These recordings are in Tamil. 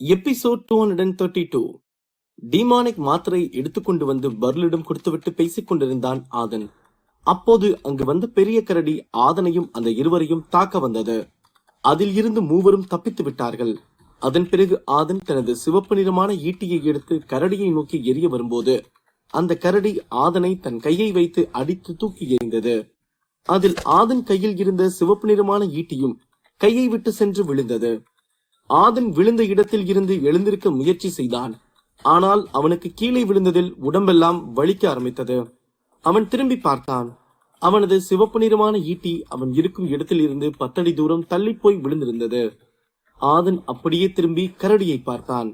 எபிசோட் 232. டீமானிக் மாத்திரை எடுத்துக்கொண்டு வந்து பர்லிடம் கொடுத்துவிட்டு பேசிக் கொண்டிருந்தான் ஆதன். அப்போது அங்கு வந்த பெரிய கரடி ஆதனையும் அந்த இருவரையும் தாக்க வந்தது. அதில் இருந்து மூவரும் தப்பித்து விட்டார்கள். அதன் பிறகு ஆதன் தனது சிவப்பு நிறமான ஈட்டியை எடுத்து கரடியை நோக்கி எரிய வரும்போது அந்த கரடி ஆதனை தன் கையை வைத்து அடித்து தூக்கி எறிந்தது. அதில் ஆதன் கையில் இருந்த சிவப்பு நிறமான ஈட்டியும் கையை விட்டு சென்று விழுந்தது. ஆதன் விழுந்த இடத்தில் இருந்து எழுந்திருக்க முயற்சி செய்தான். ஆனால் அவனுக்கு கீழே விழுந்ததில் உடம்பெல்லாம் வலிக்க ஆரம்பித்தது. அவன் திரும்பி பார்த்தான். அவனது சிவப்பு நிறமான ஈட்டி அவன் இருக்கும் இடத்தில் இருந்து 10 அடி தூரம் தள்ளி போய் விழுந்திருந்தது. ஆதன் அப்படியே திரும்பி கரடியை பார்த்தான்.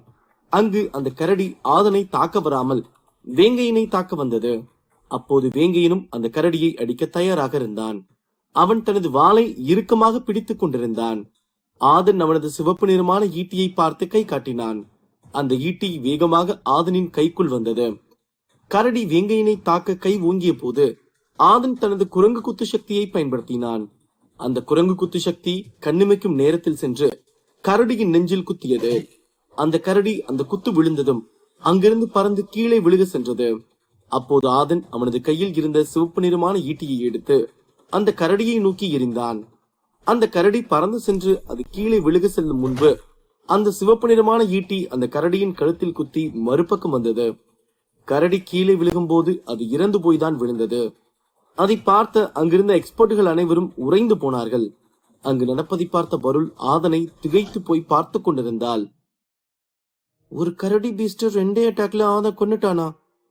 அங்கு அந்த கரடி ஆதனை தாக்க வராமல் வேங்கையனை தாக்க வந்தது. அப்போது வேங்கையனும் அந்த கரடியை அடிக்க தயாராக இருந்தான். அவன் தனது வாளை இறுக்கமாக பிடித்துக் கொண்டிருந்தான். ஆதன் அவனது சிவப்பு நிறமான ஈட்டியை பார்த்து கை காட்டினான். அந்த ஈட்டி வேகமாக ஆதனின் கைக்குள் வந்தது. கரடி வேங்கையனை தாக்க கை ஓங்கிய போது ஆதன் தனது குரங்கு குத்து சக்தியை பயன்படுத்தினான். அந்த குரங்கு குத்து சக்தி கண்ணிமைக்கும் நேரத்தில் சென்று கரடியின் நெஞ்சில் குத்தியது. அந்த கரடி அந்த குத்து விழுந்ததும் அங்கிருந்து பறந்து கீழே விழுக சென்றது. அப்போது ஆதன் அவனது கையில் இருந்த சிவப்பு நிறமான ஈட்டியை எடுத்து அந்த கரடியை நோக்கி எறிந்தான். அந்த கரடி பறந்து சென்று அது கீழே விழுக செல்லும் முன்பு அந்த சிவப்பு நிறமான ஈட்டி அந்த கரடியின் கழுத்தில் குத்தி மறுபக்கம் வந்தது. கரடி கீழே விழுகும் போது அது இறந்து போய்தான் விழுந்தது. அதை பார்த்த அங்கிருந்த எக்ஸ்பர்ட்டுகள் அனைவரும் உறைந்து போனார்கள். அங்கு நடப்பதை பார்த்த பருள் ஆதனை திகைத்து போய் பார்த்து கொண்டிருந்தாள். ஒரு கரடி பீஸ்ட் 2 அட்டாக்ல ஆதன் கொன்னுட்டானா?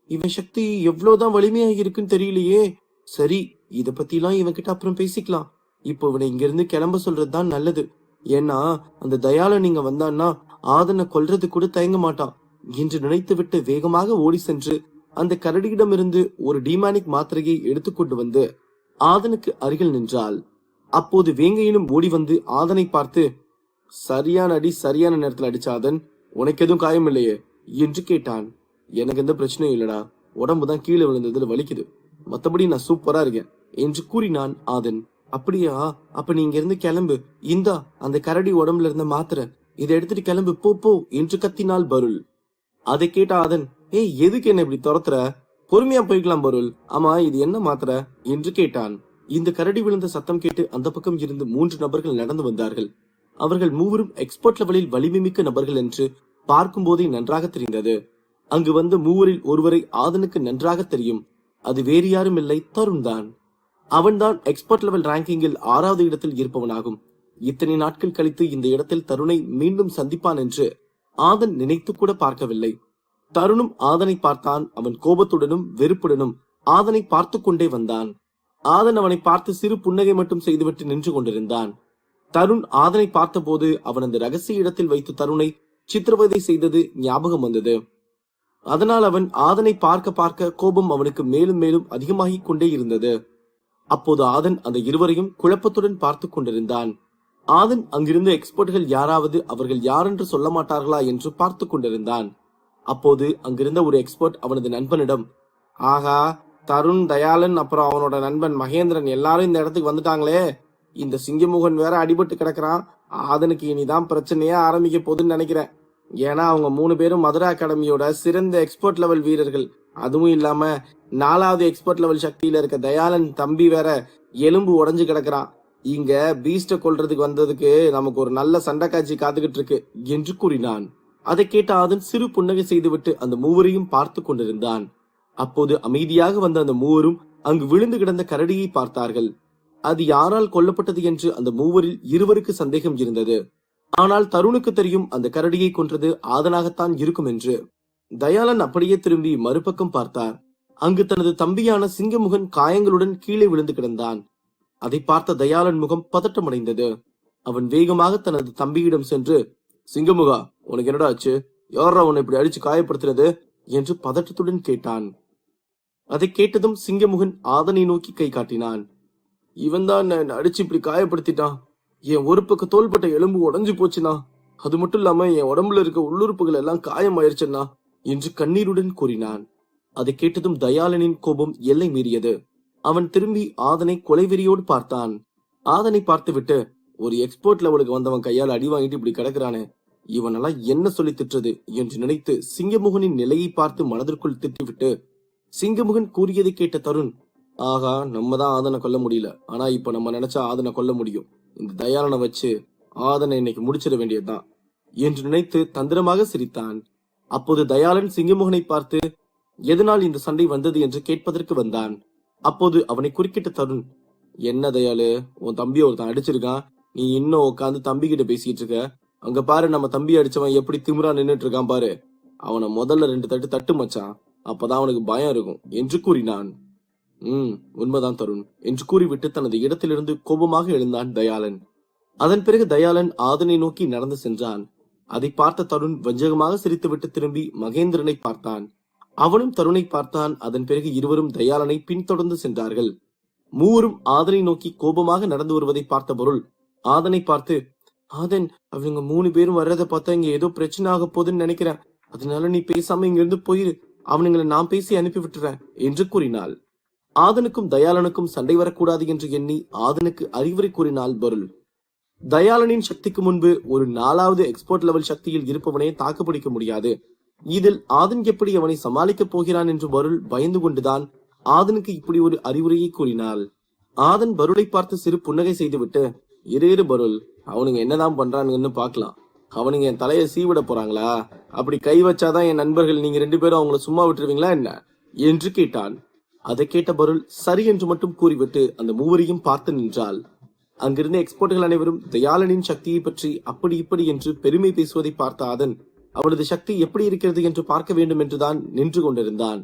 இவன் சக்தி எவ்வளவுதான் வலிமையாக இருக்குன்னு தெரியலையே. சரி, இத பத்தி எல்லாம் இவன் கிட்ட அப்புறம் பேசிக்கலாம். இப்போ இவனை இங்க இருந்து கிளம்ப சொல்றதுதான் நல்லது. ஏன்னா அந்த தயாளன் நீங்க வந்தான்னா ஆதனை கொல்றது கூட தயங்க மாட்டான் என்று நினைத்துவிட்டு வேகமாக ஓடி சென்று அந்த கரடியிடமிருந்து ஒரு டீமானிக் மாத்திரையை எடுத்துக்கொண்டு வந்து ஆதனுக்கு அருகில் நின்றாள். அப்போது வேங்கையினும் ஓடி வந்து ஆதனை பார்த்து, சரியான அடி சரியான நேரத்தில் அடிச்ச ஆதன், உனக்கு எதுவும் காயம் இல்லையே என்று கேட்டான். எனக்கு எந்த பிரச்சனையும் இல்லடா, உடம்புதான் கீழே விழுந்ததுல வலிக்குது, மத்தபடி நான் சூப்பரா இருக்கேன் என்று கூறினான் ஆதன். அப்படியா, அப்ப நீ இங்க இருந்து கிளம்பு. இந்தா அந்த கரடி உடம்புல இருந்த மாத்திரை, இதை எடுத்துட்டு கிளம்பு, போ போ என்று கத்தினாள் பருள். அதை கேட்ட ஆதன், ஏய் எதுக்கு என்ன இப்படி துரத்துற? பொறுமையா போய்க்கலாம் பருள். ஆமா, இது என்ன மாத்திரை என்று கேட்டான். இந்த கரடி விழுந்த சத்தம் கேட்டு அந்த பக்கம் இருந்து 3 நபர்கள் நடந்து வந்தார்கள். அவர்கள் மூவரும் எக்ஸ்பர்ட் லெவலில் வலிமை மிக்க நபர்கள் என்று பார்க்கும் போதே நன்றாக தெரிந்தது. அங்கு வந்த மூவரில் ஒருவரை ஆதனுக்கு நன்றாக தெரியும். அது வேறு யாரும் இல்லை, தருண் தான். அவன்தான் எக்ஸ்பர்ட் லெவல் ரேங்கிங்கில் 6வது இடத்தில் இருப்பவனாகும். இத்தனை நாட்கள் கழித்து இந்த இடத்தில் தருணை மீண்டும் சந்திப்பான் என்று ஆதன் நினைத்து கூட பார்க்கவில்லை. தருணும் ஆதனை பார்த்தான். அவன் கோபத்துடனும் வெறுப்புடனும் ஆதனை பார்த்து கொண்டே வந்தான். ஆதன் அவனை பார்த்து சிறு புன்னகை மட்டும் செய்துவிட்டு நின்று கொண்டிருந்தான். தருண் ஆதனை பார்த்த போது அவன் அந்த ரகசிய இடத்தில் வைத்து தருணை சித்திரவதை செய்தது ஞாபகம் வந்தது. அதனால் அவன் ஆதனை பார்க்க பார்க்க கோபம் அவனுக்கு மேலும் மேலும் அதிகமாகிக் கொண்டே இருந்தது. அப்போது ஆதன் அந்த இருவரையும் குழப்பத்துடன் பார்த்து கொண்டிருந்தான். ஆதன் அங்கிருந்த எக்ஸ்பர்ட்கள் யாராவது அவர்கள் யாரென்று சொல்ல மாட்டார்களா என்று பார்த்து கொண்டிருந்தான். அப்போது அங்கிருந்த ஒரு எக்ஸ்பர்ட் அவனது நண்பனிடம், ஆகா, தருண், தயாளன், அப்புறம் அவனோட நண்பன் மகேந்திரன் எல்லாரும் இந்த இடத்துக்கு வந்துட்டாங்களே. இந்த சிங்கமுகன் வேற அடிபட்டு கிடக்குறான். ஆதனுக்கு இனிதான் பிரச்சனையே ஆரம்பிக்க போகுதுன்னு நினைக்கிறேன். ஏன்னா அவங்க 3 பேரும் மதுரா அகாடமியோட சிறந்த எக்ஸ்பர்ட் லெவல் வீரர்கள். அதுவும் இல்லாம 4வது எக்ஸ்பர்ட் லெவல் சக்தியில இருக்க தயாளன் தம்பி வேற எலும்பு உடைஞ்சு கிடக்குறான். இங்க பீஸ்ட கொல்றதுக்கு வந்ததுக்கு நமக்கு ஒரு நல்ல சண்டை காட்சி காத்துக்கிட்டு இருக்கு என்று கூறினான். அதை கேட்ட ஆதன் சிறு புன்னகை செய்துவிட்டு அந்த மூவரையும் பார்த்து கொண்டிருந்தான். அப்போது அமைதியாக வந்த அந்த மூவரும் அங்கு விழுந்து கிடந்த கரடியை பார்த்தார்கள். அது யாரால் கொல்லப்பட்டது என்று அந்த மூவரில் இருவருக்கு சந்தேகம் இருந்தது. ஆனால் தருணுக்கு தெரியும் அந்த கரடியை கொன்றது ஆதனாகத்தான் இருக்கும் என்று. தயாளன் அப்படியே திரும்பி மறுபக்கம் பார்த்தார். அங்கு தனது தம்பியான சிங்கமுகன் காயங்களுடன் கீழே விழுந்து கிடந்தான். அதை பார்த்த தயாளன் முகம் பதட்டமடைந்தது. அவன் வேகமாக தனது தம்பியிடம் சென்று, சிங்கமுகா, உனக்கு என்னடா ஆச்சு? யாரா உன்னை இப்படி அடிச்சு காயப்படுத்தினது என்று பதட்டத்துடன் கேட்டான். அதை கேட்டதும் சிங்கமுகன் ஆதனை நோக்கி கை காட்டினான். இவன் தான் அடிச்சு இப்படி காயப்படுத்திட்டான். என் ஒரு பக்க தோள்பட்ட எலும்பு உடஞ்சு போச்சுனா, அது மட்டும் இல்லாம என் உடம்புல இருக்க உள்ளுறுப்புகள் எல்லாம் காயம் ஆயிடுச்சுன்னா என்று கண்ணீருடன் கூறினான். அதை கேட்டதும் தயாளனின் கோபம் எல்லை மீறியது. அவன் திரும்பி ஆதனை கொலைவெறியோடு பார்த்தான். ஆதனை பார்த்துவிட்டு, ஒரு எக்ஸ்பர்ட் லெவலுக்கு வந்தவன் கையால் அடி வாங்கிட்டு இப்படி கிடக்குறானே, இவனெல்லாம் என்ன சொல்லி திட்டுறது என்று நினைத்து சிங்கமுகனின் நிலையை பார்த்து மனதிற்குள் திட்டிவிட்டு சிங்கமுகன் கூறியதை கேட்ட தருண், ஆகா, நம்ம தான் ஆதனை கொல்ல முடியல, ஆனா இப்ப நம்ம நினைச்சா ஆதனை கொல்ல முடியும். இந்த தயாளனை வச்சு ஆதனை இன்னைக்கு முடிச்சிட வேண்டியதுதான் என்று நினைத்து தந்திரமாக சிரித்தான். அப்போது தயாளன் சிங்கமுகனை பார்த்து எதனால் இந்த சண்டை வந்தது என்று கேட்பதற்கு வந்தான். அப்போது அவனை குறுக்கிட்ட தருண், என்ன தயாளு, உன் தம்பியை ஒருத்தன் அடிச்சிருக்கான், நீ இன்னும் உட்காந்து தம்பி கிட்ட பேசிட்டு இருக்க. அங்க பாரு, நம்ம தம்பி அடிச்சவன் எப்படி திமிரா நின்னுட்டு இருக்கான் பாரு. அவனை முதல்ல 2 தட்டு தட்டு மச்சான், அப்பதான் அவனுக்கு பயம் இருக்கும் என்று கூறினான். உண்மைதான் தருண் என்று கூறிவிட்டு தனது இடத்திலிருந்து கோபமாக எழுந்தான் தயாளன். அதன் பிறகு தயாளன் ஆதனை நோக்கி நடந்து சென்றான். அதை பார்த்த தருண் வஞ்சகமாக சிரித்துவிட்டு திரும்பி மகேந்திரனை பார்த்தான். அவனும் தருணை பார்த்தான். அதன் பிறகு இருவரும் தயாளனை பின்தொடர்ந்து சென்றார்கள். மூவரும் ஆதனை நோக்கி கோபமாக நடந்து வருவதை பார்த்த பொருள் ஆதனை பார்த்து, ஆதன், அவங்க 3 பேரும் வர்றதை பார்த்தா இங்க ஏதோ பிரச்சனை ஆக போகுதுன்னு நினைக்கிறேன். அதனால நீ பேசாம இங்க இருந்து போயிரு, அவனுங்களை நான் பேசி அனுப்பி விட்டுறேன் என்று கூறினாள். ஆதனுக்கும் தயாளனுக்கும் சண்டை வரக்கூடாது என்று எண்ணி ஆதனுக்கு அறிவுரை கூறினாள் பொருள். தயாளனின் சக்திக்கு முன்பு ஒரு 4வது எக்ஸ்போர்ட் லெவல் சக்தியில் இருப்பவனே தாக்குப்பிடிக்க முடியாது. இதில் ஆதன் எப்படி அவனை சமாளிக்கப் போகிறான் என்று பொருள் பயந்து கொண்டுதான் ஆதனுக்கு இப்படி ஒரு அறிவுரையை கூறினாள். ஆதன் பருளை பார்த்து சிறு புன்னகை செய்துவிட்டு, இரு பருள், அவனுங்க என்னதான் பண்றானுங்கன்னு பாக்கலாம். அவனுங்க என் தலையை சீவிட போறாங்களா? அப்படி கை வச்சாதான் என் நண்பர்கள் நீங்க 2 பேரும் அவங்கள சும்மா விட்டுருவீங்களா என்ன என்று கேட்டான். அதை கேட்ட பருள் சரி என்று மட்டும் கூறிவிட்டு அந்த மூவரையும் பார்த்து நின்றாள். அங்கிருந்த எக்ஸ்போர்ட்டுகள் அனைவரும் தயாளனின் சக்தியை பற்றி அப்படி இப்படி என்று பெருமை பேசுவதை பார்த்த ஆதன் அவனது சக்தி எப்படி இருக்கிறது என்று பார்க்க வேண்டும் என்றுதான் நின்று கொண்டிருந்தான்.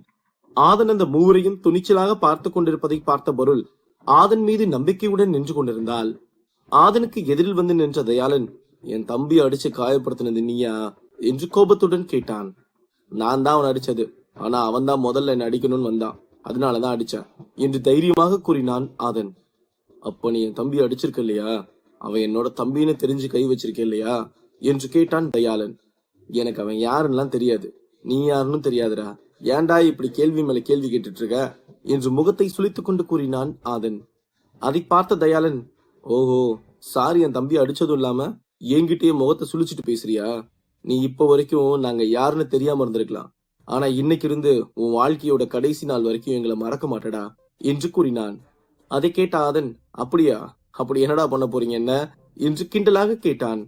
ஆதன் அந்த மூவரையும் துணிச்சலாக பார்த்து கொண்டிருப்பதை பார்த்த பொருள் ஆதன் மீது நம்பிக்கையுடன் நின்று கொண்டிருந்தாள். ஆதனுக்கு எதிரில் வந்து நின்ற தயாளன், என் தம்பியை அடிச்சு காயப்படுத்தினது நீயா என்று கோபத்துடன் கேட்டான். நான் தான் அவன் அடிச்சது, ஆனா அவன் தான் முதல்ல என்ன அடிக்கணும்னு வந்தான், அதனாலதான் அடிச்சேன் என்று தைரியமாக கூறினான் ஆதன். அப்ப நீ என் தம்பியை அடிச்சிருக்க இல்லையா? அவன் என்னோட தம்பின்னு தெரிஞ்சு கை வச்சிருக்க இல்லையா என்று கேட்டான் தயாளன். எனக்கு அவன் யாருன்னெல்லாம் தெரியாது, நீ யாருன்னு தெரியாதுடா, ஏன்டா இப்படி கேள்வி மேல கேள்வி கேட்டுட்டு இருக்க என்று முகத்தை சுளித்துக் கொண்டு கூறினான் ஆதன். அதை பார்த்த தயாளன், ஓஹோ, சாரி, என் தம்பி அடிச்சதும் இல்லாம என்கிட்டயே முகத்தை சுழிச்சிட்டு பேசுறியா? நீ இப்ப வரைக்கும் நாங்க யாருன்னு தெரியாம இருந்திருக்கலாம், ஆனா இன்னைக்கு இருந்து உன் வாழ்க்கையோட கடைசி நாள் வரைக்கும் எங்களை மறக்க மாட்டடா என்று கூறினான். அதை கேட்ட ஆதன், அப்படியா, அப்படி என்னடா பண்ண போறீங்க என்ன என்று கிண்டலாக கேட்டான்.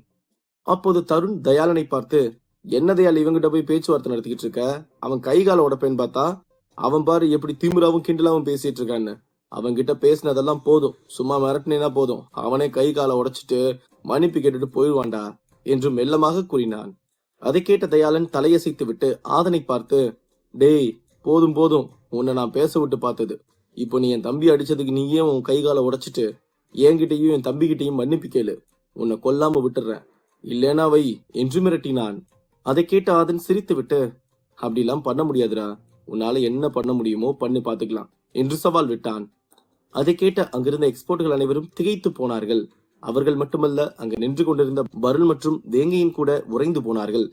அப்போது தருண் தயாளனை பார்த்து, என்ன தயாள் இவங்கிட்ட போய் பேச்சுவார்த்தை நடத்திக்கிட்டு இருக்க? அவன் கை கால உடப்பேன்னு பார்த்தா அவன் பாரு எப்படி திமிராவும் கிண்டலாவும் பேசிட்டு இருக்கான்னு. அவன் கிட்ட பேசினதெல்லாம் போதும், சும்மா மிரட்டினா போதும், அவனே கை காலை உடைச்சிட்டு மன்னிப்பு கேட்டுட்டு போயிடுவான்டா என்று மெல்லமாக கூறினான். அதை கேட்ட தயாளன் தலையசைத்து விட்டு ஆதனை பார்த்து, டேய், போதும் போதும், உன்னை நான் பேச விட்டு பார்த்தது. இப்போ நீ என் தம்பி அடிச்சதுக்கு நீயே உன் கை காலை உடைச்சிட்டு என்கிட்டையும் என் தம்பிக்கிட்டையும் மன்னிப்பு கேளு, உன்னை கொல்லாம விட்டுறேன், இல்லேனா வை என்று மிரட்டினான். அதை கேட்ட ஆதன் சிரித்து விட்டு, அப்படிலாம் பண்ண முடியாதுடா, உன்னால என்ன பண்ண முடியுமோ பண்ணி பாத்துக்கலாம் என்று சவால் விட்டான். அதை கேட்ட அங்கிருந்த எக்ஸ்போர்ட்டுகள் அனைவரும் திகைத்து போனார்கள். அவர்கள் மட்டுமல்ல, அங்கு நின்று கொண்டிருந்த பருள் மற்றும் வேங்கையின் கூட உறைந்து போனார்கள்.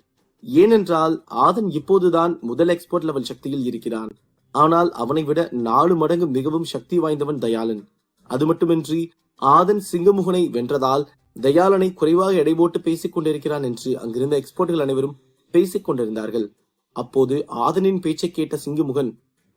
ஏனென்றால் ஆதன் இப்போதுதான் முதல் எக்ஸ்போர்ட் லெவல் சக்தியில் இருக்கிறான். ஆனால் அவனை விட 4 மடங்கு மிகவும் சக்தி வாய்ந்தவன் தயாளன். அது மட்டுமின்றி ஆதன் சிங்கமுகனை வென்றதால் தயாளனை குறைவாக எடை போட்டு பேசிக் கொண்டிருக்கிறான் என்று அங்கிருந்த எக்ஸ்போர்ட்டுகள் அனைவரும் பேசிக் கொண்டிருந்தார்கள். அப்போது ஆதனின் பேச்சை கேட்ட சிங்கமுகன்,